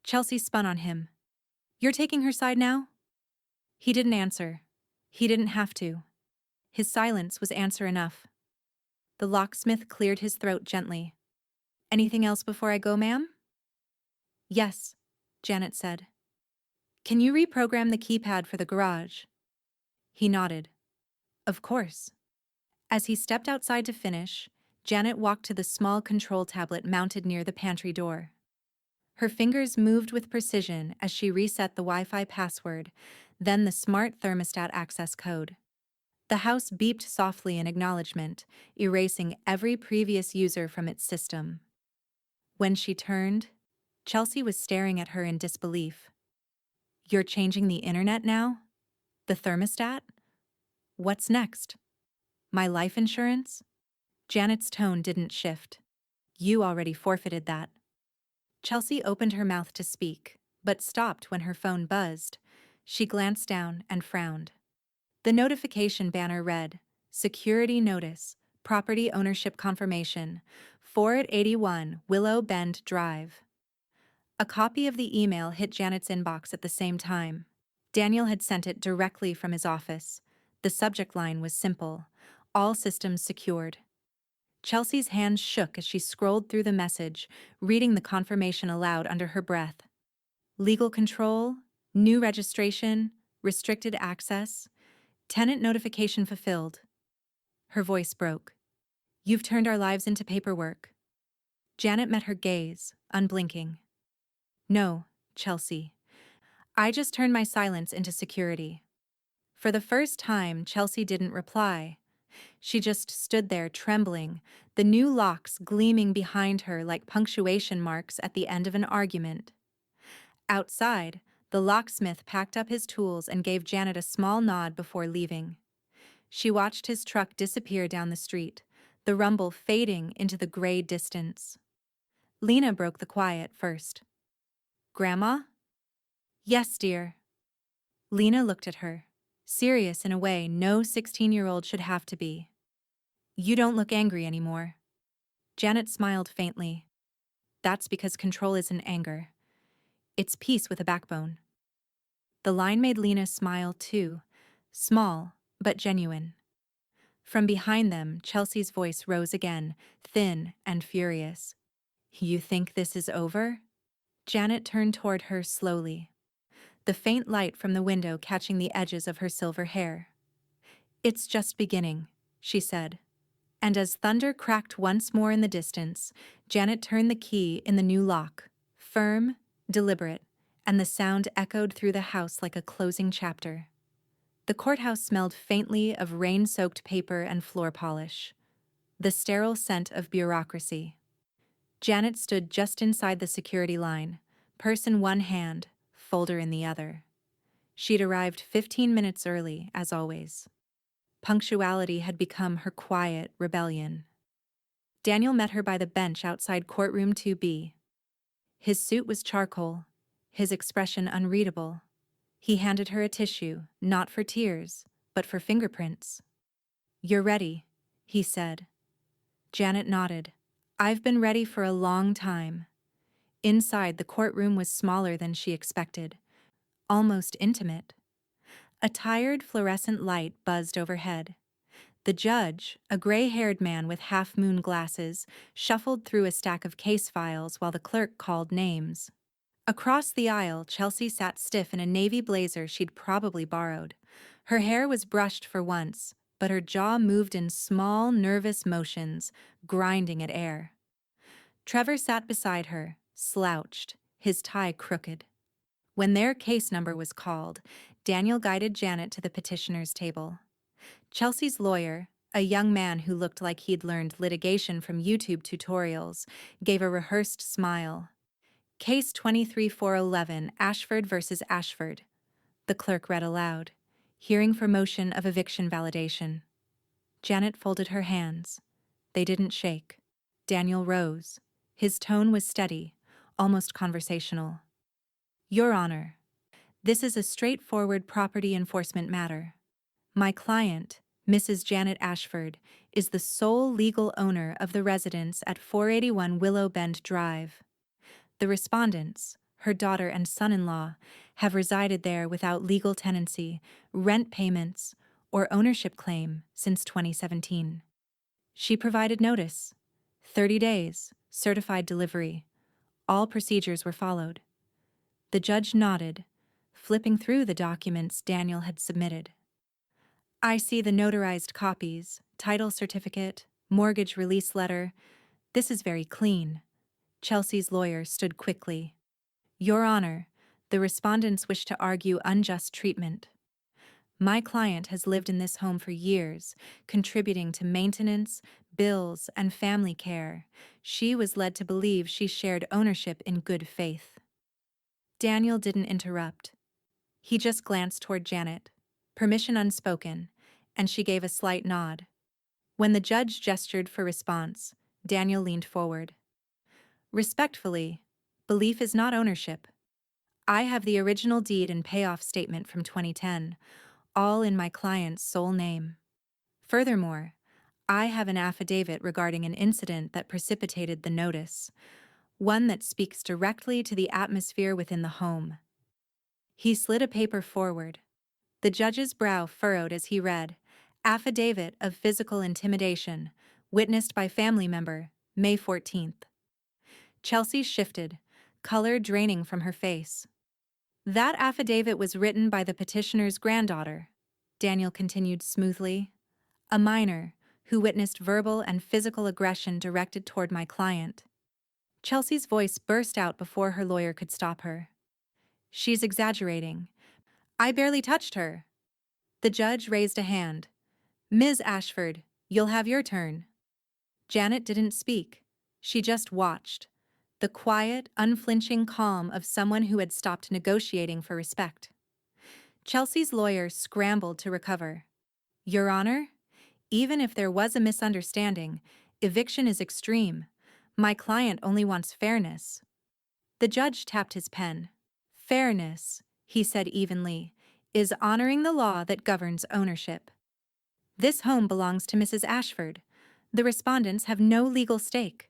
A: Chelsea spun on him. "You're taking her side now?" He didn't answer. He didn't have to. His silence was answer enough. The locksmith cleared his throat gently. "Anything else before I go, ma'am?" "Yes," Janet said. "Can you reprogram the keypad for the garage?" He nodded. "Of course." As he stepped outside to finish, Janet walked to the small control tablet mounted near the pantry door. Her fingers moved with precision as she reset the Wi-Fi password, then the smart thermostat access code. The house beeped softly in acknowledgement, erasing every previous user from its system. When she turned, Chelsea was staring at her in disbelief. "You're changing the internet now? The thermostat? What's next? My life insurance?" Janet's tone didn't shift. "You already forfeited that." Chelsea opened her mouth to speak, but stopped when her phone buzzed. She glanced down and frowned. The notification banner read, "Security Notice, Property Ownership Confirmation, 481 Willow Bend Drive." A copy of the email hit Janet's inbox at the same time. Daniel had sent it directly from his office. The subject line was simple: "All systems secured." Chelsea's hands shook as she scrolled through the message, reading the confirmation aloud under her breath. Legal control, new registration, restricted access, tenant notification fulfilled. Her voice broke. "You've turned our lives into paperwork." Janet met her gaze, unblinking. "No, Chelsea. I just turned my silence into security." For the first time, Chelsea didn't reply. She just stood there trembling, the new locks gleaming behind her like punctuation marks at the end of an argument. Outside, the locksmith packed up his tools and gave Janet a small nod before leaving. She watched his truck disappear down the street, the rumble fading into the gray distance. Lena broke the quiet first. "Grandma?" "Yes, dear." Lena looked at her, serious in a way no 16-year-old should have to be. "You don't look angry anymore." Janet smiled faintly. "That's because control isn't anger. It's peace with a backbone." The line made Lena smile too, small but genuine. From behind them, Chelsea's voice rose again, thin and furious. "You think this is over?" Janet turned toward her slowly, the faint light from the window catching the edges of her silver hair. "It's just beginning," she said. And as thunder cracked once more in the distance, Janet turned the key in the new lock, firm, deliberate, and the sound echoed through the house like a closing chapter. The courthouse smelled faintly of rain-soaked paper and floor polish, the sterile scent of bureaucracy. Janet stood just inside the security line, purse in one hand, folder in the other. She'd arrived 15 minutes early, as always. Punctuality had become her quiet rebellion. Daniel met her by the bench outside courtroom 2B. His suit was charcoal, his expression unreadable. He handed her a tissue, not for tears, but for fingerprints. "You're ready," he said. Janet nodded. "I've been ready for a long time." Inside, the courtroom was smaller than she expected, almost intimate. A tired fluorescent light buzzed overhead. The judge, a gray-haired man with half-moon glasses, shuffled through a stack of case files while the clerk called names. Across the aisle, Chelsea sat stiff in a navy blazer she'd probably borrowed. Her hair was brushed for once, but her jaw moved in small, nervous motions, grinding at air. Trevor sat beside her, slouched, his tie crooked. When their case number was called, Daniel guided Janet to the petitioner's table. Chelsea's lawyer, a young man who looked like he'd learned litigation from YouTube tutorials, gave a rehearsed smile. Case 23411, Ashford versus Ashford. The clerk read aloud. Hearing for motion of eviction validation. Janet folded her hands. They didn't shake. Daniel rose. His tone was steady, almost conversational. Your Honor, this is a straightforward property enforcement matter. My client, Mrs. Janet Ashford, is the sole legal owner of the residence at 481 Willow Bend Drive. The respondents, her daughter and son-in-law, have resided there without legal tenancy, rent payments, or ownership claim since 2017. She provided notice. 30 days, certified delivery. All procedures were followed. The judge nodded, flipping through the documents Daniel had submitted. I see the notarized copies, title certificate, mortgage release letter. This is very clean. Chelsea's lawyer stood quickly. Your Honor, the respondents wish to argue unjust treatment. My client has lived in this home for years, contributing to maintenance, bills, and family care. She was led to believe she shared ownership in good faith. Daniel didn't interrupt. He just glanced toward Janet, permission unspoken, and she gave a slight nod. When the judge gestured for response, Daniel leaned forward. Respectfully, belief is not ownership. I have the original deed and payoff statement from 2010, all in my client's sole name. Furthermore, I have an affidavit regarding an incident that precipitated the notice, one that speaks directly to the atmosphere within the home. He slid a paper forward. The judge's brow furrowed as he read, Affidavit of physical intimidation, witnessed by family member, May 14th. Chelsea shifted, color draining from her face. That affidavit was written by the petitioner's granddaughter, Daniel continued smoothly, a minor who witnessed verbal and physical aggression directed toward my client. Chelsea's voice burst out before her lawyer could stop her. She's exaggerating. I barely touched her. The judge raised a hand. Ms. Ashford, you'll have your turn. Janet didn't speak. She just watched. The quiet, unflinching calm of someone who had stopped negotiating for respect. Chelsea's lawyer scrambled to recover. Your Honor, even if there was a misunderstanding, eviction is extreme. My client only wants fairness. The judge tapped his pen. Fairness, he said evenly, is honoring the law that governs ownership. This home belongs to Mrs. Ashford. The respondents have no legal stake.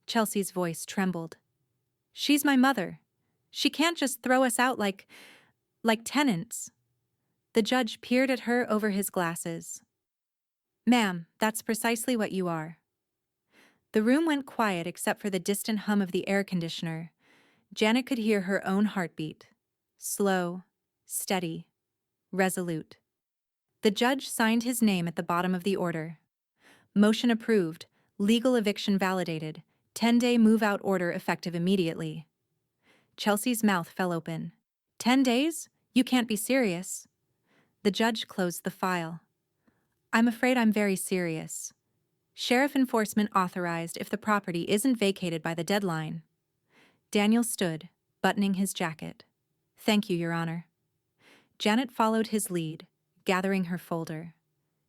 A: Chelsea's voice trembled. She's my mother. She can't just throw us out like tenants. The judge peered at her over his glasses. Ma'am, that's precisely what you are. The room went quiet except for the distant hum of the air conditioner. Janet could hear her own heartbeat. Slow, steady, resolute. The judge signed his name at the bottom of the order. Motion approved, legal eviction validated, 10-day move-out order effective immediately. Chelsea's mouth fell open. 10 days? You can't be serious. The judge closed the file. I'm afraid I'm very serious. Sheriff enforcement authorized if the property isn't vacated by the deadline. Daniel stood, buttoning his jacket. Thank you, Your Honor. Janet followed his lead, gathering her folder.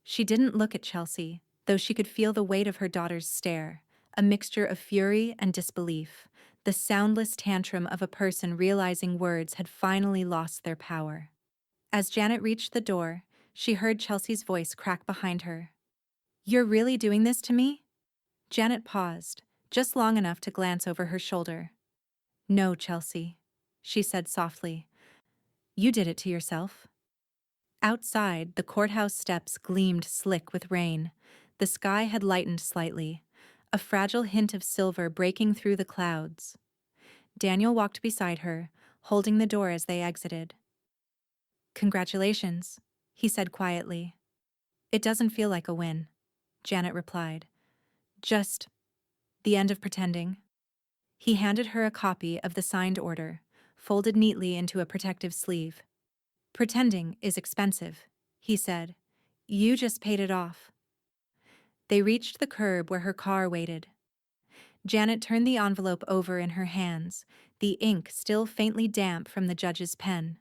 A: She didn't look at Chelsea, though she could feel the weight of her daughter's stare, a mixture of fury and disbelief, the soundless tantrum of a person realizing words had finally lost their power. As Janet reached the door, she heard Chelsea's voice crack behind her. You're really doing this to me? Janet paused, just long enough to glance over her shoulder. No, Chelsea, she said softly. You did it to yourself. Outside, the courthouse steps gleamed slick with rain. The sky had lightened slightly, a fragile hint of silver breaking through the clouds. Daniel walked beside her, holding the door as they exited. Congratulations. he said quietly. It doesn't feel like a win, Janet replied. Just the end of pretending. He handed her a copy of the signed order, folded neatly into a protective sleeve. Pretending is expensive, he said. You just paid it off. They reached the curb where her car waited. Janet turned the envelope over in her hands, the ink still faintly damp from the judge's pen.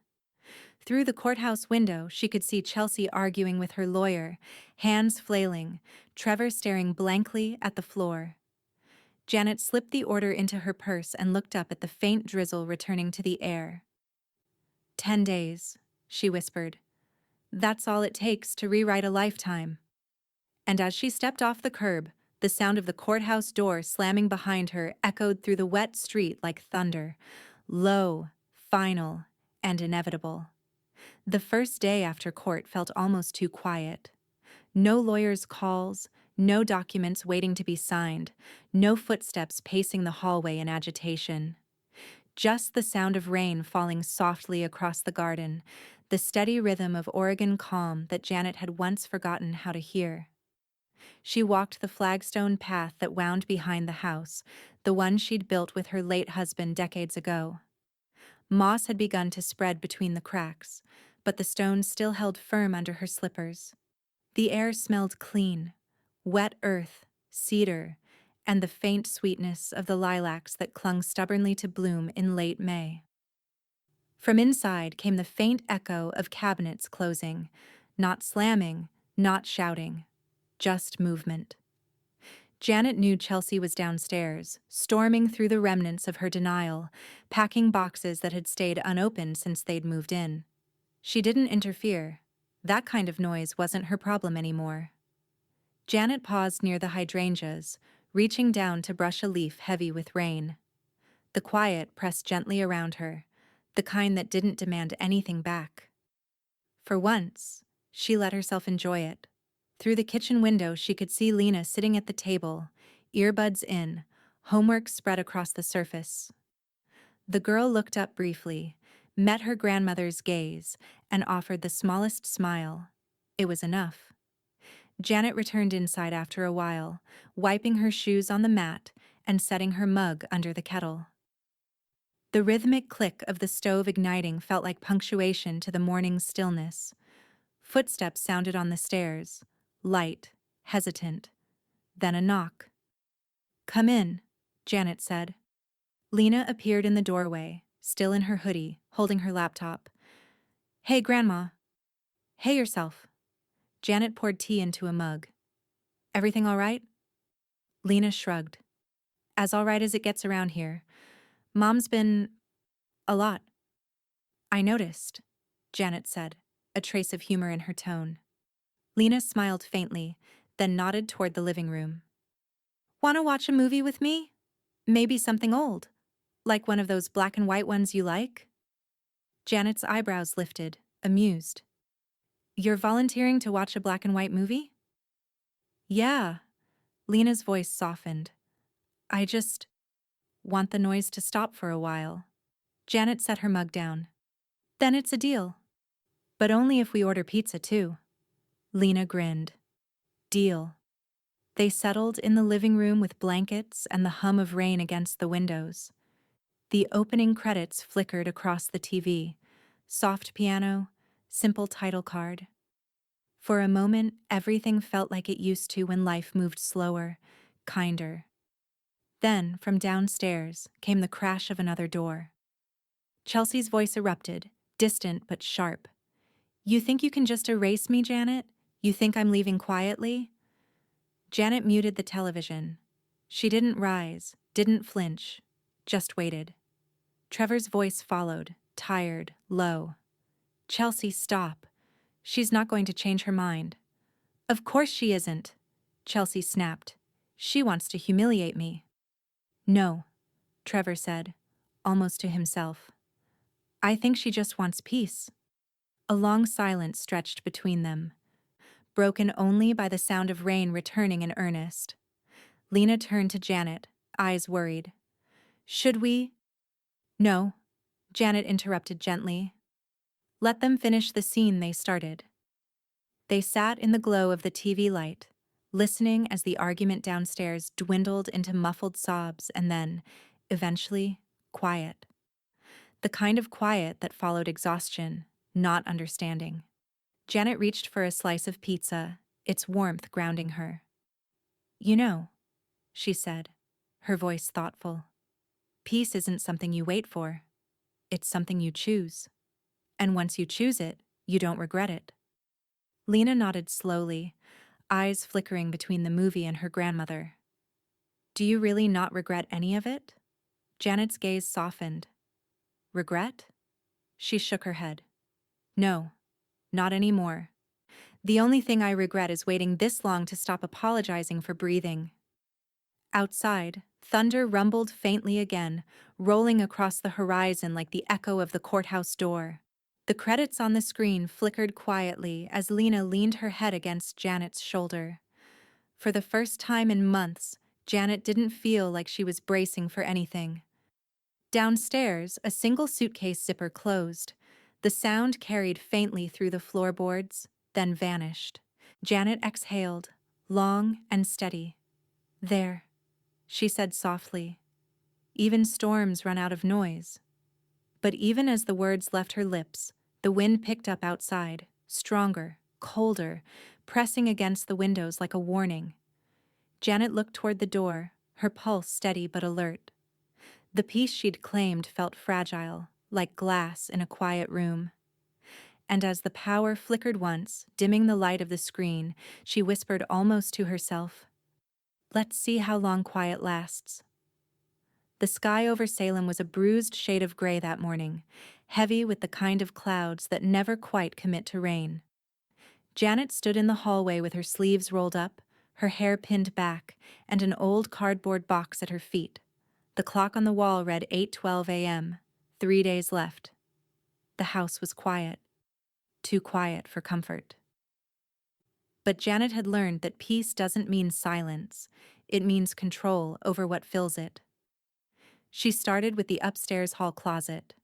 A: Through the courthouse window, she could see Chelsea arguing with her lawyer, hands flailing, Trevor staring blankly at the floor. Janet slipped the order into her purse and looked up at the faint drizzle returning to the air. 10 days, she whispered. That's all it takes to rewrite a lifetime. And as she stepped off the curb, the sound of the courthouse door slamming behind her echoed through the wet street like thunder, low, final, and inevitable. The first day after court felt almost too quiet. No lawyers' calls, no documents waiting to be signed, no footsteps pacing the hallway in agitation. Just the sound of rain falling softly across the garden, the steady rhythm of Oregon calm that Janet had once forgotten how to hear. She walked the flagstone path that wound behind the house, the one she'd built with her late husband decades ago. Moss had begun to spread between the cracks, but the stones still held firm under her slippers. The air smelled clean, wet earth, cedar, and the faint sweetness of the lilacs that clung stubbornly to bloom in late May. From inside came the faint echo of cabinets closing, not slamming, not shouting, just movement. Janet knew Chelsea was downstairs, storming through the remnants of her denial, packing boxes that had stayed unopened since they'd moved in. She didn't interfere. That kind of noise wasn't her problem anymore. Janet paused near the hydrangeas, reaching down to brush a leaf heavy with rain. The quiet pressed gently around her, the kind that didn't demand anything back. For once, she let herself enjoy it. Through the kitchen window, she could see Lena sitting at the table, earbuds in, homework spread across the surface. The girl looked up briefly, met her grandmother's gaze, and offered the smallest smile. It was enough. Janet returned inside after a while, wiping her shoes on the mat and setting her mug under the kettle. The rhythmic click of the stove igniting felt like punctuation to the morning's stillness. Footsteps sounded on the stairs, light, hesitant. Then a knock. "Come in," Janet said. Lena appeared in the doorway, still in her hoodie, holding her laptop. "Hey, Grandma." "Hey yourself." Janet poured tea into a mug. "Everything all right?" Lena shrugged. "As all right as it gets around here. Mom's been... a lot." "I noticed," Janet said, a trace of humor in her tone. Lena smiled faintly, then nodded toward the living room. "Want to watch a movie with me? Maybe something old, like one of those black and white ones you like?" Janet's eyebrows lifted, amused. "You're volunteering to watch a black and white movie?" "Yeah." Lena's voice softened. "I just want the noise to stop for a while." Janet set her mug down. "Then it's a deal. But only if we order pizza, too." Lena grinned. "Deal." They settled in the living room with blankets and the hum of rain against the windows. The opening credits flickered across the TV. Soft piano, simple title card. For a moment, everything felt like it used to when life moved slower, kinder. Then, from downstairs, came the crash of another door. Chelsea's voice erupted, distant but sharp. "You think you can just erase me, Janet? You think I'm leaving quietly?" Janet muted the television. She didn't rise, didn't flinch, just waited. Trevor's voice followed, tired, low. "Chelsea, stop. She's not going to change her mind." "Of course she isn't," Chelsea snapped. "She wants to humiliate me." "No," Trevor said, almost to himself. "I think she just wants peace." A long silence stretched between them, broken only by the sound of rain returning in earnest. Lena turned to Janet, eyes worried. "Should we—" "No," Janet interrupted gently. "Let them finish the scene they started." They sat in the glow of the TV light, listening as the argument downstairs dwindled into muffled sobs and then, eventually, quiet. The kind of quiet that followed exhaustion, not understanding. Janet reached for a slice of pizza, its warmth grounding her. "You know," she said, her voice thoughtful, "peace isn't something you wait for. It's something you choose. And once you choose it, you don't regret it." Lena nodded slowly, eyes flickering between the movie and her grandmother. "Do you really not regret any of it?" Janet's gaze softened. "Regret?" She shook her head. "No, not anymore. The only thing I regret is waiting this long to stop apologizing for breathing." Outside, thunder rumbled faintly again, rolling across the horizon like the echo of the courthouse door. The credits on the screen flickered quietly as Lena leaned her head against Janet's shoulder. For the first time in months, Janet didn't feel like she was bracing for anything. Downstairs, a single suitcase zipper closed. The sound carried faintly through the floorboards, then vanished. Janet exhaled, long and steady. "There," she said softly. "Even storms run out of noise." But even as the words left her lips, the wind picked up outside, stronger, colder, pressing against the windows like a warning. Janet looked toward the door, her pulse steady but alert. The peace she'd claimed felt fragile, like glass in a quiet room. And as the power flickered once, dimming the light of the screen, she whispered almost to herself, "Let's see how long quiet lasts." The sky over Salem was a bruised shade of gray that morning, heavy with the kind of clouds that never quite commit to rain. Janet stood in the hallway with her sleeves rolled up, her hair pinned back, and an old cardboard box at her feet. The clock on the wall read 8:12 a.m., 3 days left. The house was quiet, too quiet for comfort. But Janet had learned that peace doesn't mean silence, it means control over what fills it. She started with the upstairs hall closet.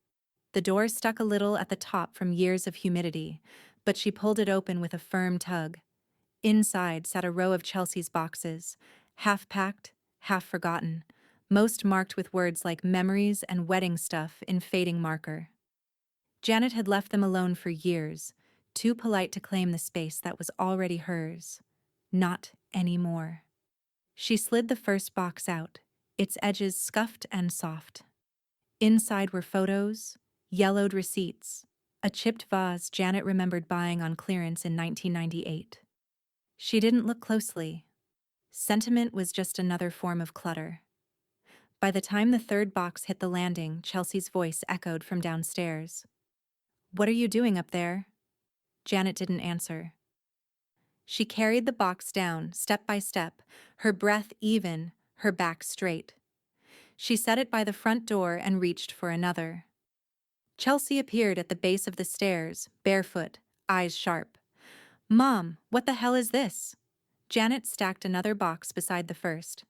A: The door stuck a little at the top from years of humidity, but she pulled it open with a firm tug. Inside sat a row of Chelsea's boxes, half packed, half forgotten, most marked with words like memories and wedding stuff in fading marker. Janet had left them alone for years, too polite to claim the space that was already hers. Not anymore. She slid the first box out, its edges scuffed and soft. Inside were photos, yellowed receipts, a chipped vase Janet remembered buying on clearance in 1998. She didn't look closely. Sentiment was just another form of clutter. By the time the third box hit the landing, Chelsea's voice echoed from downstairs. "What are you doing up there?" Janet didn't answer. She carried the box down, step by step, her breath even, her back straight. She set it by the front door and reached for another. Chelsea appeared at the base of the stairs, barefoot, eyes sharp. "Mom, what the hell is this?" Janet stacked another box beside the first.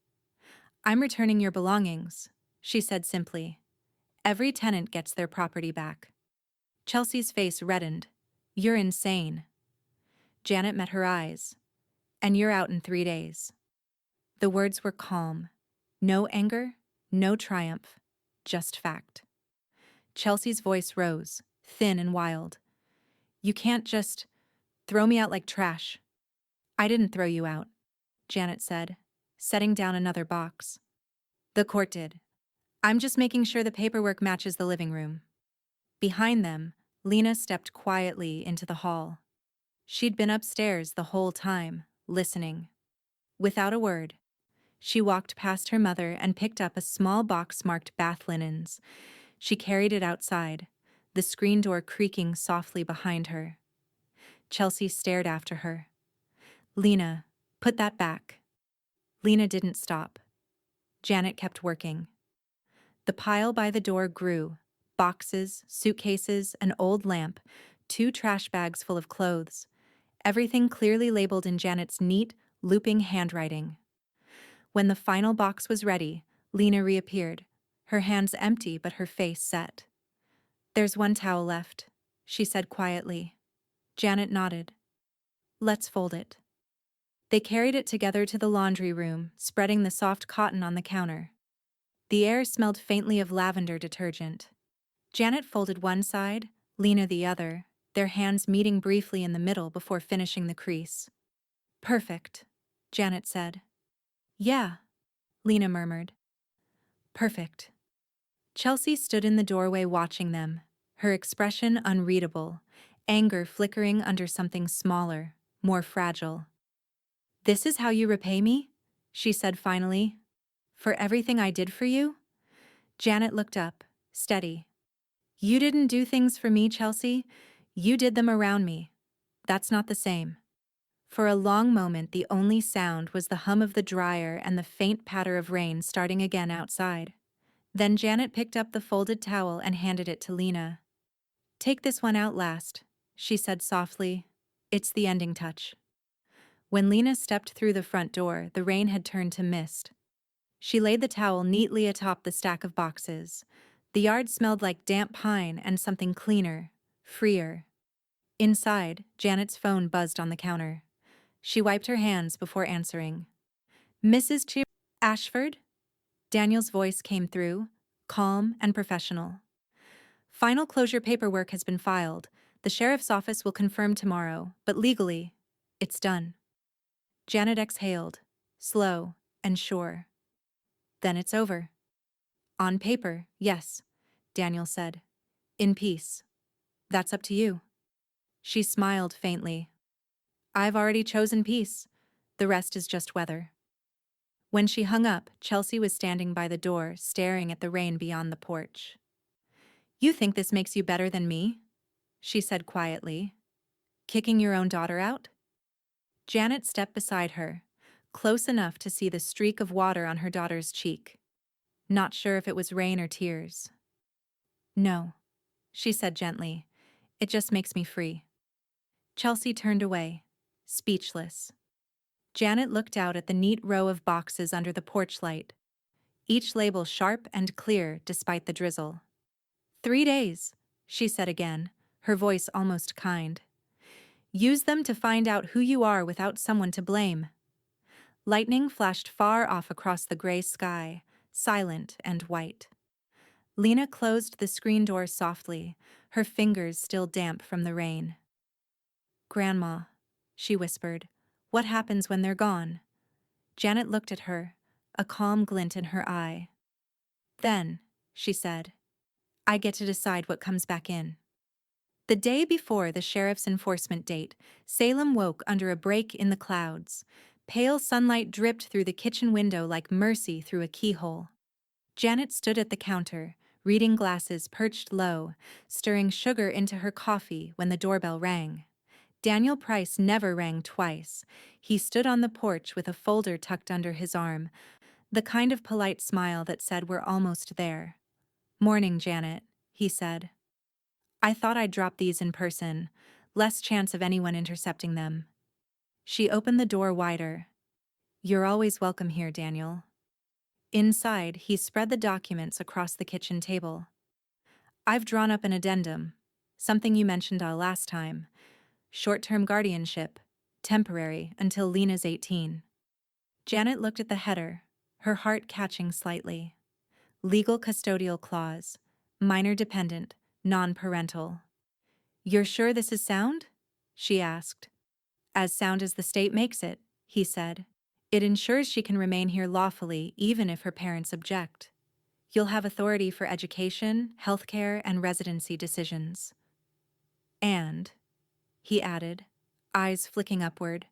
A: "I'm returning your belongings," she said simply. "Every tenant gets their property back." Chelsea's face reddened. "You're insane." Janet met her eyes. "And you're out in 3 days." The words were calm. No anger, no triumph, just fact. Chelsea's voice rose, thin and wild. "You can't just throw me out like trash." "I didn't throw you out," Janet said, setting down another box. "The court did. I'm just making sure the paperwork matches the living room." Behind them, Lena stepped quietly into the hall. She'd been upstairs the whole time, listening. Without a word, she walked past her mother and picked up a small box marked bath linens. She carried it outside, the screen door creaking softly behind her. Chelsea stared after her. "Lena, put that back." Lena didn't stop. Janet kept working. The pile by the door grew. Boxes, suitcases, an old lamp, 2 trash bags full of clothes. Everything clearly labeled in Janet's neat, looping handwriting. When the final box was ready, Lena reappeared, her hands empty but her face set. "There's 1 towel left," she said quietly. Janet nodded. Let's fold it. They carried it together to the laundry room, spreading the soft cotton on the counter. The air smelled faintly of lavender detergent. Janet folded one side, Lena the other, their hands meeting briefly in the middle before finishing the crease. Perfect, Janet said. Yeah, Lena murmured. Perfect. Chelsea stood in the doorway watching them, her expression unreadable, anger flickering under something smaller, more fragile. This is how you repay me? She said finally. For everything I did for you? Janet looked up, steady. You didn't do things for me, Chelsea. You did them around me. That's not the same. For a long moment, the only sound was the hum of the dryer and the faint patter of rain starting again outside. Then Janet picked up the folded towel and handed it to Lena. Take this one out last, she said softly. It's the ending touch. When Lena stepped through the front door, the rain had turned to mist. She laid the towel neatly atop the stack of boxes. The yard smelled like damp pine and something cleaner, freer. Inside, Janet's phone buzzed on the counter. She wiped her hands before answering. Mrs. Ashford? Daniel's voice came through, calm and professional. Final closure paperwork has been filed. The sheriff's office will confirm tomorrow, but legally, it's done. Janet exhaled, slow and sure. Then it's over. On paper, yes, Daniel said. In peace. That's up to you. She smiled faintly. I've already chosen peace. The rest is just weather. When she hung up, Chelsea was standing by the door, staring at the rain beyond the porch. You think this makes you better than me? She said quietly. Kicking your own daughter out? Janet stepped beside her, close enough to see the streak of water on her daughter's cheek. Not sure if it was rain or tears. No, she said gently. It just makes me free. Chelsea turned away, speechless. Janet looked out at the neat row of boxes under the porch light, each label sharp and clear despite the drizzle. 3 days, she said again, her voice almost kind. Use them to find out who you are without someone to blame. Lightning flashed far off across the gray sky, silent and white. Lena closed the screen door softly, her fingers still damp from the rain. Grandma, she whispered, what happens when they're gone? Janet looked at her, a calm glint in her eye. Then, she said, I get to decide what comes back in. The day before the sheriff's enforcement date, Salem woke under a break in the clouds. Pale sunlight dripped through the kitchen window like mercy through a keyhole. Janet stood at the counter, reading glasses perched low, stirring sugar into her coffee when the doorbell rang. Daniel Price never rang twice. He stood on the porch with a folder tucked under his arm, the kind of polite smile that said we're almost there. Morning, Janet, he said. I thought I'd drop these in person, less chance of anyone intercepting them. She opened the door wider. You're always welcome here, Daniel. Inside, he spread the documents across the kitchen table. I've drawn up an addendum, something you mentioned last time. Short-term guardianship, temporary until Lena's 18. Janet looked at the header, her heart catching slightly. Legal custodial clause, minor dependent, non-parental. You're sure this is sound? She asked. As sound as the state makes it, he said. It ensures she can remain here lawfully even if her parents object. You'll have authority for education, healthcare, and residency decisions. And, he added, eyes flicking upward,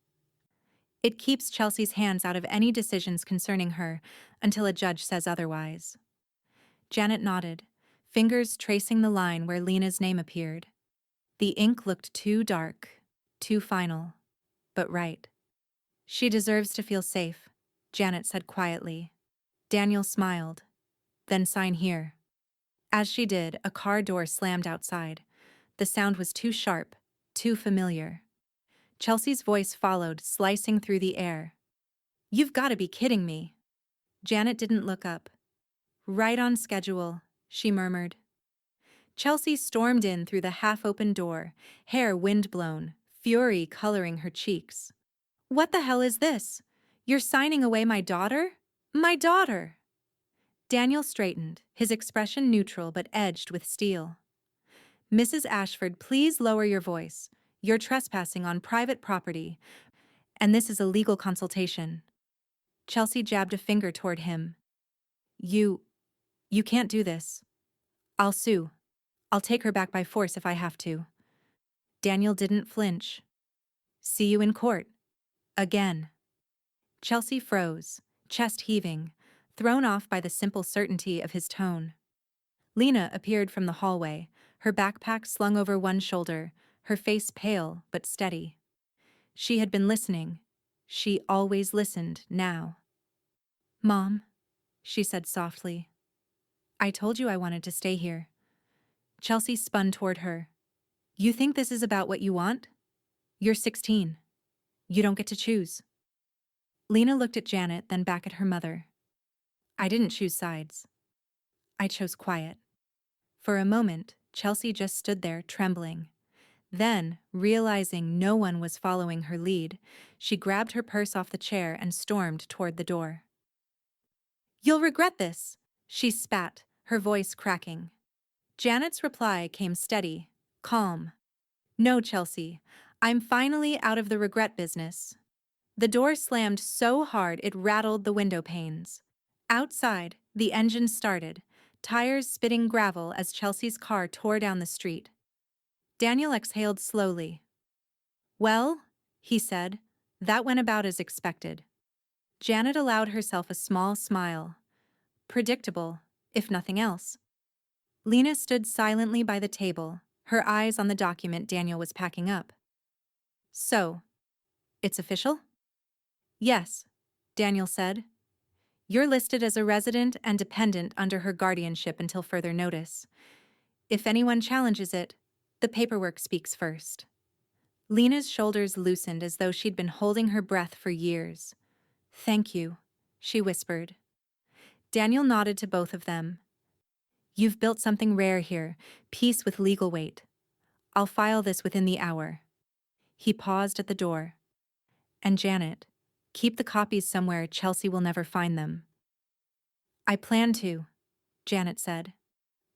A: it keeps Chelsea's hands out of any decisions concerning her until a judge says otherwise. Janet nodded, fingers tracing the line where Lena's name appeared. The ink looked too dark, too final, but right. She deserves to feel safe, Janet said quietly. Daniel smiled. Then sign here. As she did, a car door slammed outside. The sound was too sharp, too familiar. Chelsea's voice followed, slicing through the air. You've got to be kidding me. Janet didn't look up. Right on schedule, she murmured. Chelsea stormed in through the half-open door, hair wind-blown, fury coloring her cheeks. What the hell is this? You're signing away my daughter? My daughter! Daniel straightened, his expression neutral but edged with steel. Mrs. Ashford, please lower your voice. You're trespassing on private property, and this is a legal consultation. Chelsea jabbed a finger toward him. You can't do this. I'll sue. I'll take her back by force if I have to. Daniel didn't flinch. See you in court. Again. Chelsea froze, chest heaving, thrown off by the simple certainty of his tone. Lena appeared from the hallway, her backpack slung over one shoulder, her face pale but steady. She had been listening. She always listened now. Mom, she said softly. I told you I wanted to stay here. Chelsea spun toward her. You think this is about what you want? You're 16. You don't get to choose. Lena looked at Janet, then back at her mother. I didn't choose sides. I chose quiet. For a moment, Chelsea just stood there, trembling. Then, realizing no one was following her lead, she grabbed her purse off the chair and stormed toward the door. You'll regret this, she spat, her voice cracking. Janet's reply came steady, calm. No, Chelsea, I'm finally out of the regret business. The door slammed so hard it rattled the window panes. Outside, the engine started, tires spitting gravel as Chelsea's car tore down the street. Daniel exhaled slowly. Well, he said, that went about as expected. Janet allowed herself a small smile. Predictable, if nothing else. Lena stood silently by the table, her eyes on the document Daniel was packing up. So, it's official? Yes, Daniel said. You're listed as a resident and dependent under her guardianship until further notice. If anyone challenges it, the paperwork speaks first. Lena's shoulders loosened as though she'd been holding her breath for years. Thank you, she whispered. Daniel nodded to both of them. You've built something rare here, peace with legal weight. I'll file this within the hour. He paused at the door. And Janet, keep the copies somewhere Chelsea will never find them. I plan to, Janet said.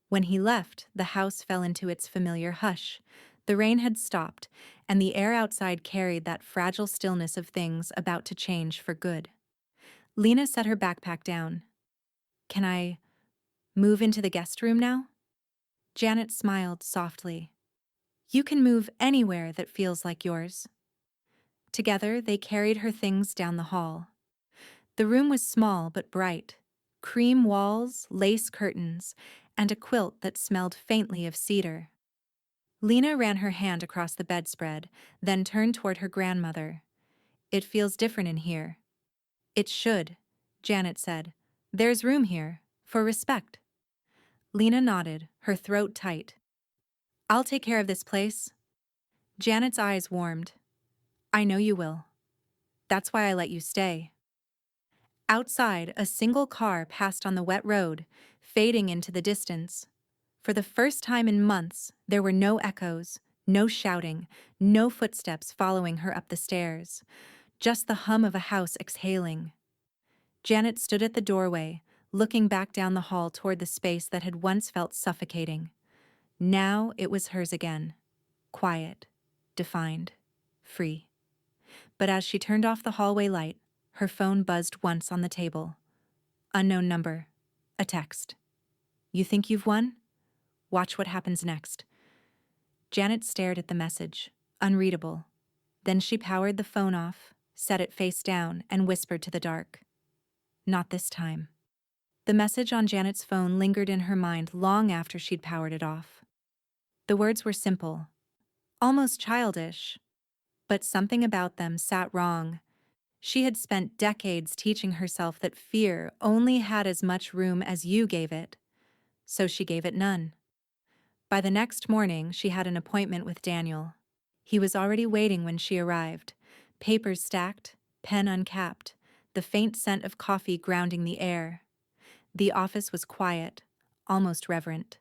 A: When he left, the house fell into its familiar hush. The rain had stopped, and the air outside carried that fragile stillness of things about to change for good. Lena set her backpack down. Can I move into the guest room now? Janet smiled softly. You can move anywhere that feels like yours. Together, they carried her things down the hall. The room was small but bright. Cream walls, lace curtains, and a quilt that smelled faintly of cedar. Lena ran her hand across the bedspread, then turned toward her grandmother. It feels different in here. It should, Janet said. There's room here, for respect. Lena nodded, her throat tight. I'll take care of this place. Janet's eyes warmed. I know you will. That's why I let you stay. Outside, a single car passed on the wet road, fading into the distance. For the first time in months, there were no echoes, no shouting, no footsteps following her up the stairs. Just the hum of a house exhaling. Janet stood at the doorway, looking back down the hall toward the space that had once felt suffocating. Now it was hers again. Quiet, defined, free. But as she turned off the hallway light, her phone buzzed once on the table. Unknown number. A text. You think you've won? Watch what happens next. Janet stared at the message, unreadable. Then she powered the phone off, set it face down, and whispered to the dark. Not this time. The message on Janet's phone lingered in her mind long after she'd powered it off. The words were simple, almost childish, but something about them sat wrong. She had spent decades teaching herself that fear only had as much room as you gave it, so she gave it none. By the next morning, she had an appointment with Daniel. He was already waiting when she arrived, papers stacked, pen uncapped, the faint scent of coffee grounding the air. The office was quiet, almost reverent.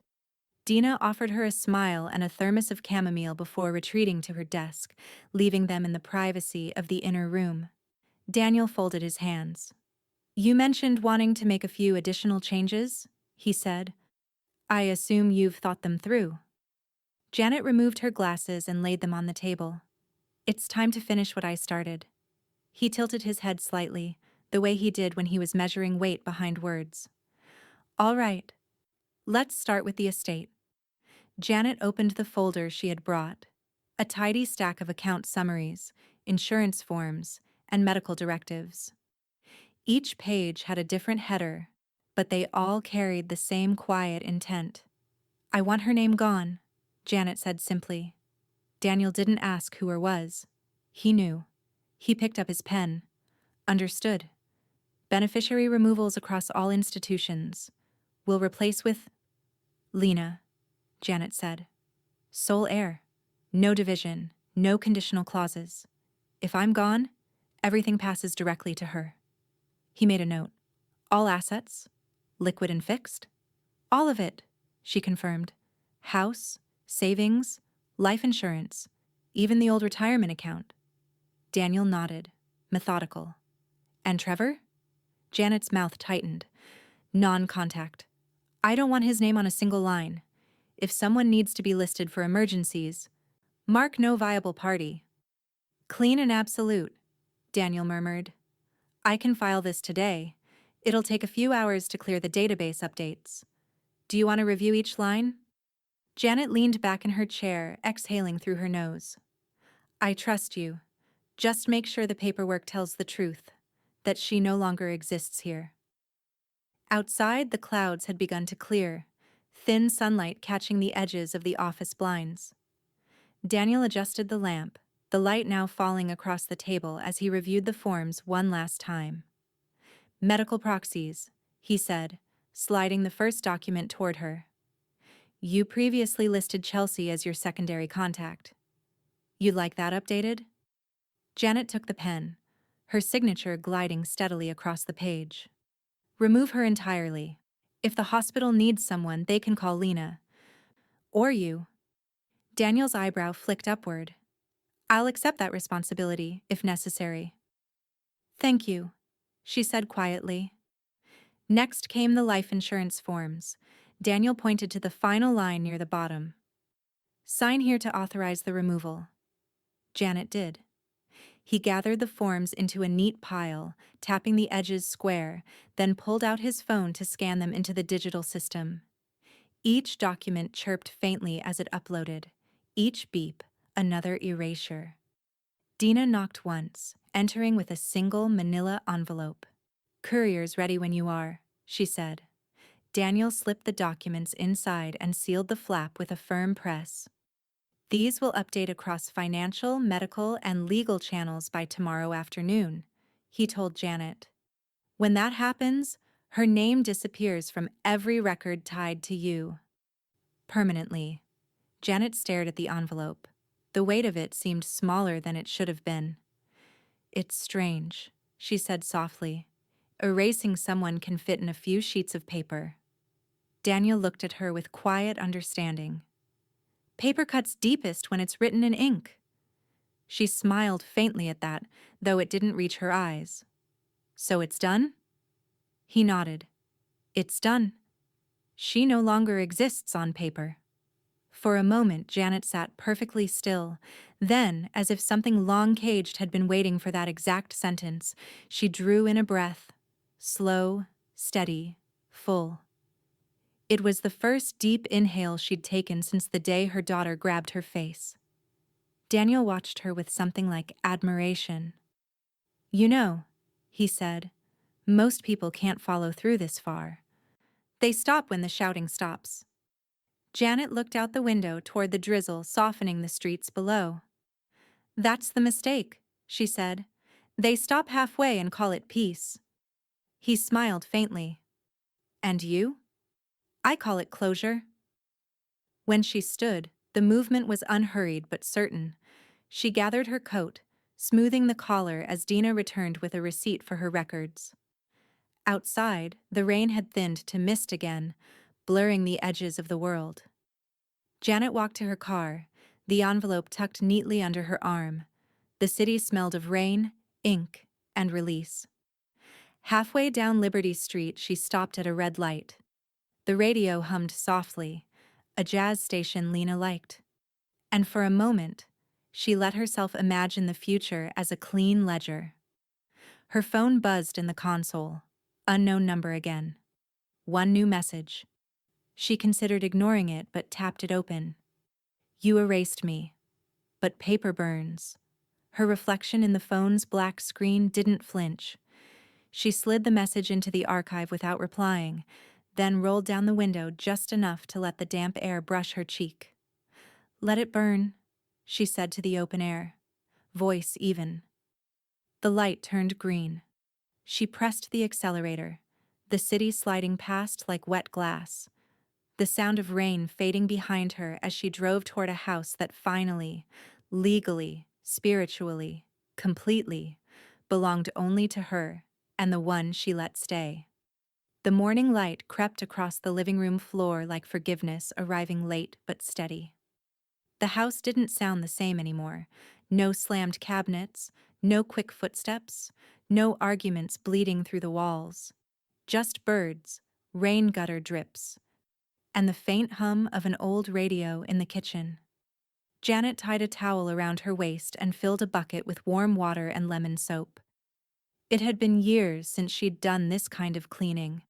A: Dina offered her a smile and a thermos of chamomile before retreating to her desk, leaving them in the privacy of the inner room. Daniel folded his hands. "You mentioned wanting to make a few additional changes," he said. "I assume you've thought them through." Janet removed her glasses and laid them on the table. "It's time to finish what I started." He tilted his head slightly, the way he did when he was measuring weight behind words. "All right. Let's start with the estate." Janet opened the folder she had brought. A tidy stack of account summaries, insurance forms, and medical directives. Each page had a different header, but they all carried the same quiet intent. "I want her name gone," Janet said simply. Daniel didn't ask who her was. He knew. He picked up his pen. "Understood. Beneficiary removals across all institutions. Will replace with Lena," Janet said. "Sole heir. No division, no conditional clauses. If I'm gone, everything passes directly to her." He made a note. "All assets? Liquid and fixed?" "All of it," she confirmed. "House, savings, life insurance, even the old retirement account." Daniel nodded, methodical. "And Trevor?" Janet's mouth tightened. "Non-contact. I don't want his name on a single line. If someone needs to be listed for emergencies, mark no viable party." "Clean and absolute," Daniel murmured. "I can file this today. It'll take a few hours to clear the database updates. Do you want to review each line?" Janet leaned back in her chair, exhaling through her nose. "I trust you. Just make sure the paperwork tells the truth, that she no longer exists here." Outside, the clouds had begun to clear, thin sunlight catching the edges of the office blinds. Daniel adjusted the lamp, the light now falling across the table as he reviewed the forms one last time. "Medical proxies," he said, sliding the first document toward her. "You previously listed Chelsea as your secondary contact. You'd like that updated?" Janet took the pen, her signature gliding steadily across the page. "Remove her entirely. If the hospital needs someone, they can call Lena. Or you." Daniel's eyebrow flicked upward. "I'll accept that responsibility, if necessary." "Thank you," she said quietly. Next came the life insurance forms. Daniel pointed to the final line near the bottom. "Sign here to authorize the removal." Janet did. He gathered the forms into a neat pile, tapping the edges square, then pulled out his phone to scan them into the digital system. Each document chirped faintly as it uploaded. Each beep, another erasure. Dina knocked once, entering with a single manila envelope. "Courier's ready when you are," she said. Daniel slipped the documents inside and sealed the flap with a firm press. "These will update across financial, medical, and legal channels by tomorrow afternoon," he told Janet. "When that happens, her name disappears from every record tied to you. Permanently." Janet stared at the envelope. The weight of it seemed smaller than it should have been. "It's strange," she said softly. "Erasing someone can fit in a few sheets of paper." Daniel looked at her with quiet understanding. "Paper cuts deepest when it's written in ink." She smiled faintly at that, though it didn't reach her eyes. "So it's done?" He nodded. "It's done. She no longer exists on paper." For a moment, Janet sat perfectly still. Then, as if something long-caged had been waiting for that exact sentence, she drew in a breath. Slow, steady, full. It was the first deep inhale she'd taken since the day her daughter grabbed her face. Daniel watched her with something like admiration. "You know," he said, "most people can't follow through this far. They stop when the shouting stops." Janet looked out the window toward the drizzle softening the streets below. "That's the mistake," she said. "They stop halfway and call it peace." He smiled faintly. "And you?" "I call it closure." When she stood, the movement was unhurried but certain. She gathered her coat, smoothing the collar as Dina returned with a receipt for her records. Outside, the rain had thinned to mist again, blurring the edges of the world. Janet walked to her car, the envelope tucked neatly under her arm. The city smelled of rain, ink, and release. Halfway down Liberty Street, she stopped at a red light. The radio hummed softly, a jazz station Lena liked. And for a moment, she let herself imagine the future as a clean ledger. Her phone buzzed in the console. Unknown number again. One new message. She considered ignoring it but tapped it open. You erased me. But paper burns. Her reflection in the phone's black screen didn't flinch. She slid the message into the archive without replying, then rolled down the window just enough to let the damp air brush her cheek. Let it burn, she said to the open air, voice even. The light turned green. She pressed the accelerator, the city sliding past like wet glass, the sound of rain fading behind her as she drove toward a house that finally, legally, spiritually, completely, belonged only to her and the one she let stay. The morning light crept across the living room floor like forgiveness arriving late but steady. The house didn't sound the same anymore. No slammed cabinets, no quick footsteps, no arguments bleeding through the walls. Just birds, rain gutter drips, and the faint hum of an old radio in the kitchen. Janet tied a towel around her waist and filled a bucket with warm water and lemon soap. It had been years since she'd done this kind of cleaning,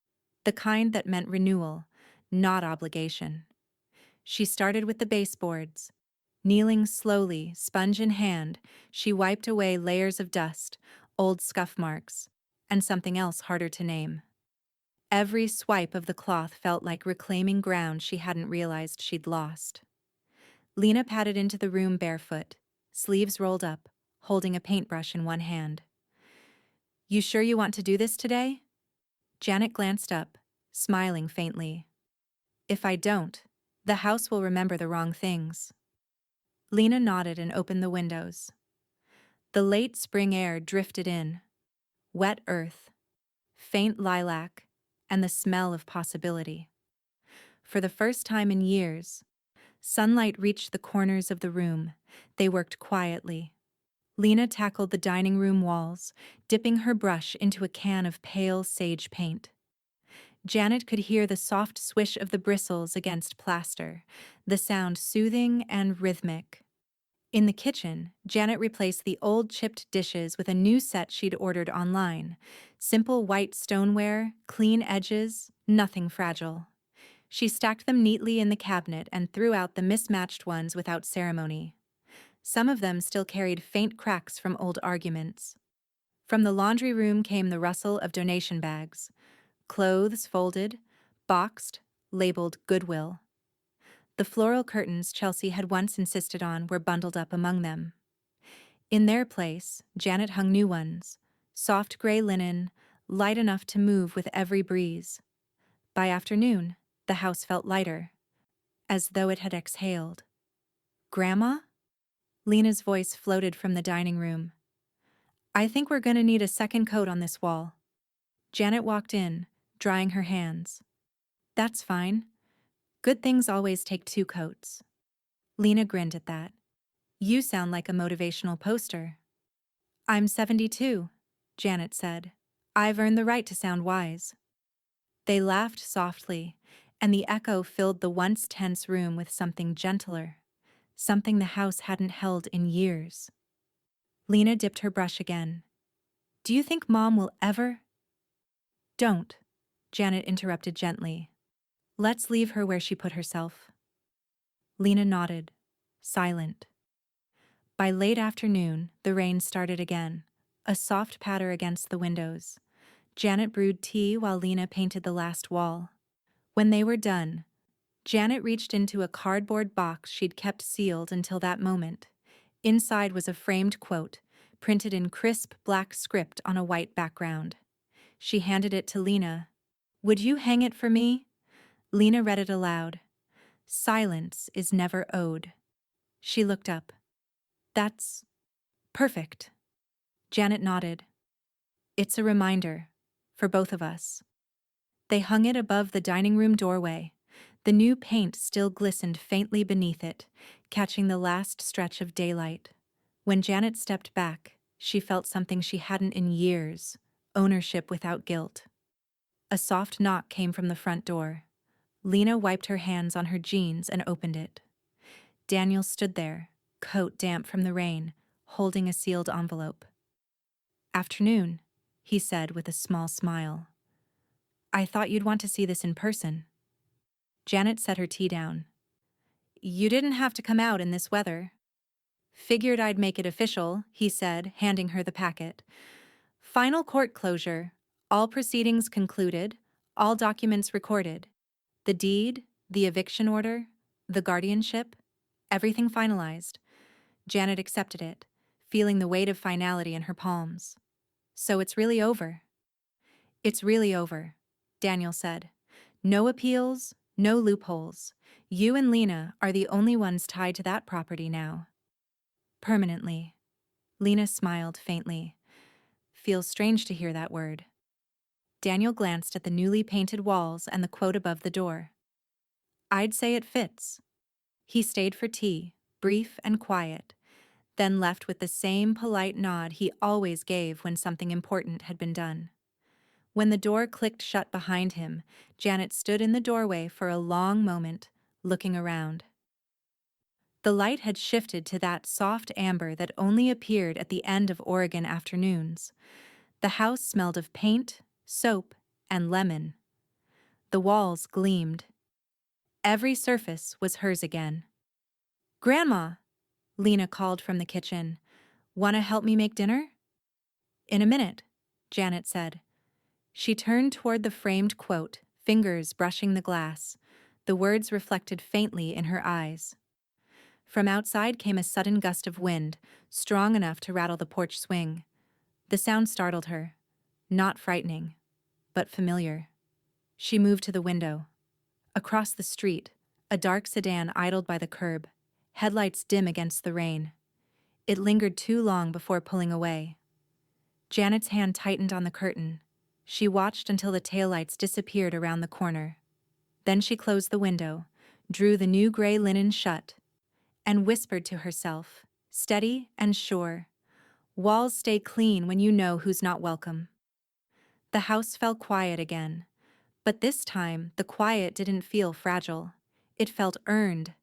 A: the kind that meant renewal, not obligation. She started with the baseboards. Kneeling slowly, sponge in hand, she wiped away layers of dust, old scuff marks, and something else harder to name. Every swipe of the cloth felt like reclaiming ground she hadn't realized she'd lost. Lena padded into the room barefoot, sleeves rolled up, holding a paintbrush in one hand. You sure you want to do this today? Janet glanced up, smiling faintly. If I don't, the house will remember the wrong things. Lena nodded and opened the windows. The late spring air drifted in. Wet earth, faint lilac, and the smell of possibility. For the first time in years, sunlight reached the corners of the room. They worked quietly. Lena tackled the dining room walls, dipping her brush into a can of pale sage paint. Janet could hear the soft swish of the bristles against plaster, the sound soothing and rhythmic. In the kitchen, Janet replaced the old chipped dishes with a new set she'd ordered online. Simple white stoneware, clean edges, nothing fragile. She stacked them neatly in the cabinet and threw out the mismatched ones without ceremony. Some of them still carried faint cracks from old arguments. From the laundry room came the rustle of donation bags. Clothes folded, boxed, labeled Goodwill. The floral curtains Chelsea had once insisted on were bundled up among them. In their place, Janet hung new ones, soft gray linen, light enough to move with every breeze. By afternoon, the house felt lighter, as though it had exhaled. Grandma? Lena's voice floated from the dining room. I think we're going to need a second coat on this wall. Janet walked in, drying her hands. That's fine. Good things always take two coats. Lena grinned at that. You sound like a motivational poster. I'm 72, Janet said. I've earned the right to sound wise. They laughed softly, and the echo filled the once tense room with something gentler, something the house hadn't held in years. Lena dipped her brush again. Do you think Mom will ever? Don't, Janet interrupted gently. Let's leave her where she put herself. Lena nodded, silent. By late afternoon, the rain started again, a soft patter against the windows. Janet brewed tea while Lena painted the last wall. When they were done, Janet reached into a cardboard box she'd kept sealed until that moment. Inside was a framed quote, printed in crisp black script on a white background. She handed it to Lena. Would you hang it for me? Lena read it aloud. Silence is never owed. She looked up. That's perfect. Janet nodded. It's a reminder, for both of us. They hung it above the dining room doorway, The new paint still glistened faintly beneath it, catching the last stretch of daylight. When Janet stepped back, she felt something she hadn't in years: ownership without guilt. A soft knock came from the front door. Lena wiped her hands on her jeans and opened it. Daniel stood there, coat damp from the rain, holding a sealed envelope. "Afternoon," he said with a small smile. "I thought you'd want to see this in person." Janet set her tea down. "You didn't have to come out in this weather." "Figured I'd make it official," he said, handing her the packet. "Final court closure. All proceedings concluded, all documents recorded. The deed, the eviction order, the guardianship, everything finalized." Janet accepted it, feeling the weight of finality in her palms. "So it's really over." "It's really over," Daniel said. "No appeals, no loopholes. You and Lena are the only ones tied to that property now." "Permanently." Lena smiled faintly. "Feels strange to hear that word." Daniel glanced at the newly painted walls and the quote above the door. "I'd say it fits." He stayed for tea, brief and quiet, then left with the same polite nod he always gave when something important had been done. When the door clicked shut behind him, Janet stood in the doorway for a long moment, looking around. The light had shifted to that soft amber that only appeared at the end of Oregon afternoons. The house smelled of paint, soap, and lemon. The walls gleamed. Every surface was hers again. "Grandma," Lena called from the kitchen. "Want to help me make dinner?" "In a minute," Janet said. She turned toward the framed quote, fingers brushing the glass. The words reflected faintly in her eyes. From outside came a sudden gust of wind, strong enough to rattle the porch swing. The sound startled her. Not frightening, but familiar. She moved to the window. Across the street, a dark sedan idled by the curb, headlights dim against the rain. It lingered too long before pulling away. Janet's hand tightened on the curtain. She watched until the taillights disappeared around the corner. Then she closed the window, drew the new gray linen shut, and whispered to herself, steady and sure, "Walls stay clean when you know who's not welcome." The house fell quiet again, but this time the quiet didn't feel fragile. It felt earned.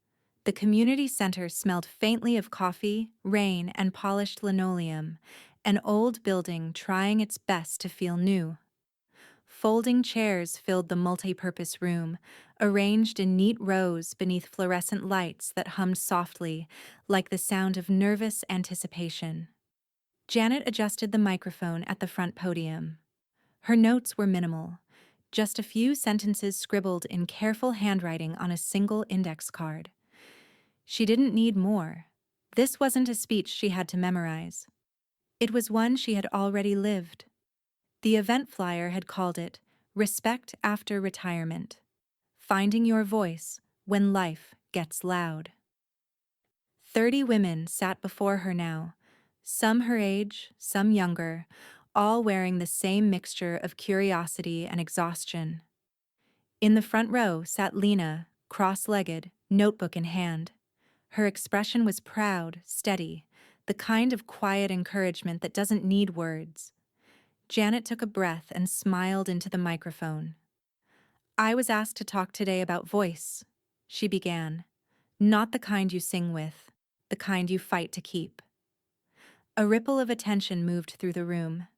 A: The community center smelled faintly of coffee, rain, and polished linoleum, an old building trying its best to feel new. Folding chairs filled the multi-purpose room, arranged in neat rows beneath fluorescent lights that hummed softly, like the sound of nervous anticipation. Janet adjusted the microphone at the front podium. Her notes were minimal, just a few sentences scribbled in careful handwriting on a single index card. She didn't need more. This wasn't a speech she had to memorize. It was one she had already lived. The event flyer had called it "Respect After Retirement. Finding Your Voice When Life Gets Loud." 30 women sat before her now, some her age, some younger, all wearing the same mixture of curiosity and exhaustion. In the front row sat Lena, cross-legged, notebook in hand. Her expression was proud, steady, the kind of quiet encouragement that doesn't need words. Janet took a breath and smiled into the microphone. "I was asked to talk today about voice," she began. "Not the kind you sing with, the kind you fight to keep." A ripple of attention moved through the room.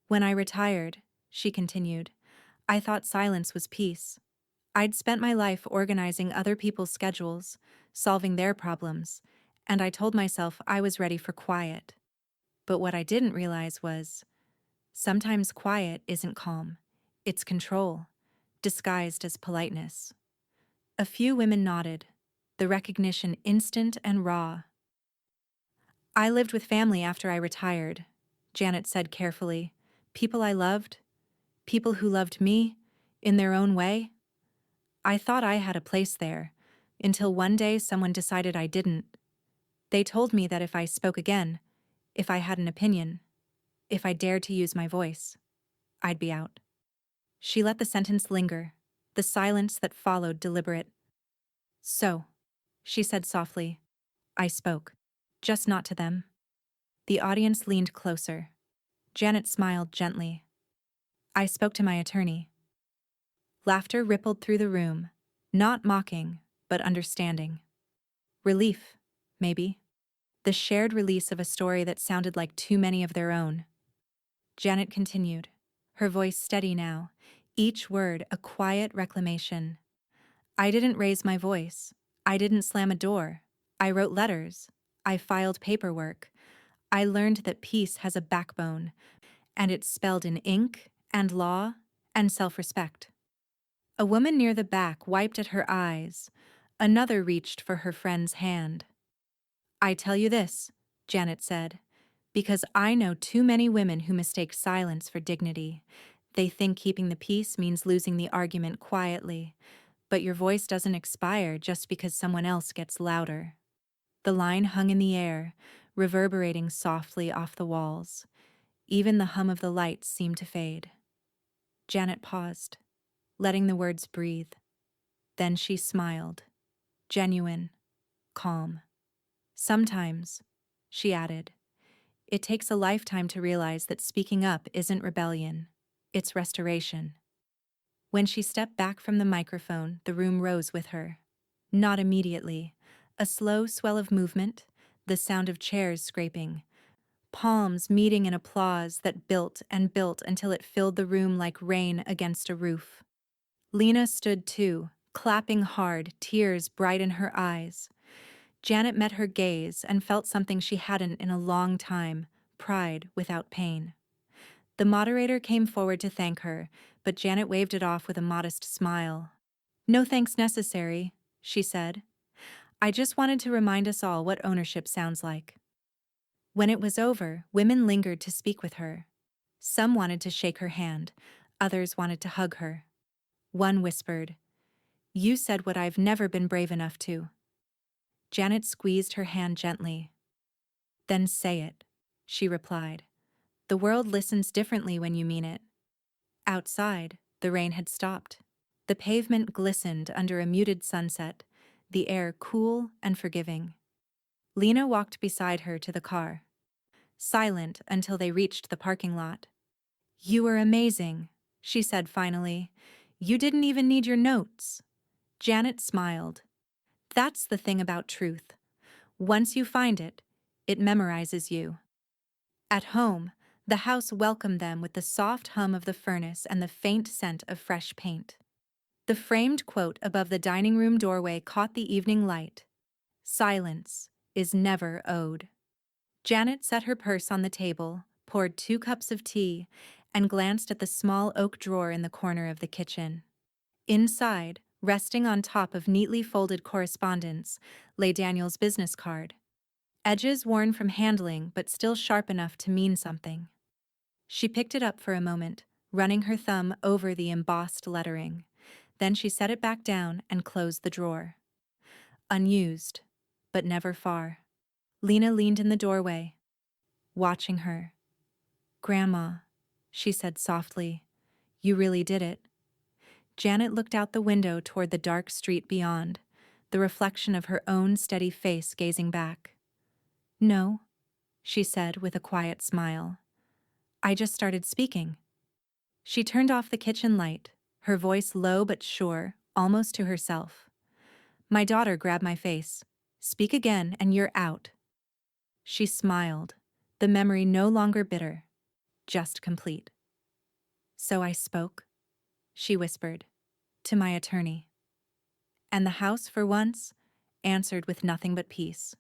A: "When I retired," she continued, "I thought silence was peace. I'd spent my life organizing other people's schedules, solving their problems, and I told myself I was ready for quiet. But what I didn't realize was, sometimes quiet isn't calm, it's control, disguised as politeness." A few women nodded, the recognition instant and raw. "I lived with family after I retired," Janet said carefully. "People I loved, people who loved me, in their own way. I thought I had a place there, until one day someone decided I didn't. They told me that if I spoke again, if I had an opinion, if I dared to use my voice, I'd be out." She let the sentence linger, the silence that followed deliberate. So, she said softly, I spoke. Just not to them. The audience leaned closer. Janet smiled gently. I spoke to my attorney. Laughter rippled through the room, not mocking, but understanding. Relief, maybe. The shared release of a story that sounded like too many of their own. Janet continued, her voice steady now, each word a quiet reclamation. I didn't raise my voice. I didn't slam a door. I wrote letters. I filed paperwork. I learned that peace has a backbone, and it's spelled in ink and law and self-respect. A woman near the back wiped at her eyes. Another reached for her friend's hand. I tell you this, Janet said, because I know too many women who mistake silence for dignity. They think keeping the peace means losing the argument quietly, but your voice doesn't expire just because someone else gets louder. The line hung in the air, reverberating softly off the walls. Even the hum of the lights seemed to fade. Janet paused, letting the words breathe. Then she smiled, genuine, calm. Sometimes, she added, it takes a lifetime to realize that speaking up isn't rebellion, it's restoration. When she stepped back from the microphone, the room rose with her. Not immediately. A slow swell of movement, the sound of chairs scraping, palms meeting in applause that built and built until it filled the room like rain against a roof. Lena stood too, clapping hard, tears bright in her eyes. Janet met her gaze and felt something she hadn't in a long time, pride without pain. The moderator came forward to thank her, but Janet waved it off with a modest smile. No thanks necessary, she said. I just wanted to remind us all what ownership sounds like. When it was over, women lingered to speak with her. Some wanted to shake her hand, others wanted to hug her. One whispered, "You said what I've never been brave enough to." Janet squeezed her hand gently. Then say it, she replied. The world listens differently when you mean it. Outside, the rain had stopped. The pavement glistened under a muted sunset, the air cool and forgiving. Lena walked beside her to the car, silent until they reached the parking lot. You were amazing, she said finally. You didn't even need your notes. Janet smiled. That's the thing about truth. Once you find it, it memorizes you. At home, the house welcomed them with the soft hum of the furnace and the faint scent of fresh paint. The framed quote above the dining room doorway caught the evening light. Silence is never owed. Janet set her purse on the table, poured 2 cups of tea, and glanced at the small oak drawer in the corner of the kitchen. Inside, resting on top of neatly folded correspondence, lay Daniel's business card. Edges worn from handling but still sharp enough to mean something. She picked it up for a moment, running her thumb over the embossed lettering. Then she set it back down and closed the drawer. Unused, but never far. Lena leaned in the doorway, watching her. Grandma, she said softly, you really did it. Janet looked out the window toward the dark street beyond, the reflection of her own steady face gazing back. No, she said with a quiet smile. I just started speaking. She turned off the kitchen light, her voice low but sure, almost to herself. My daughter grabbed my face. Speak again and you're out. She smiled, the memory no longer bitter, just complete. So I spoke, she whispered, to my attorney. And the house, for once, answered with nothing but peace.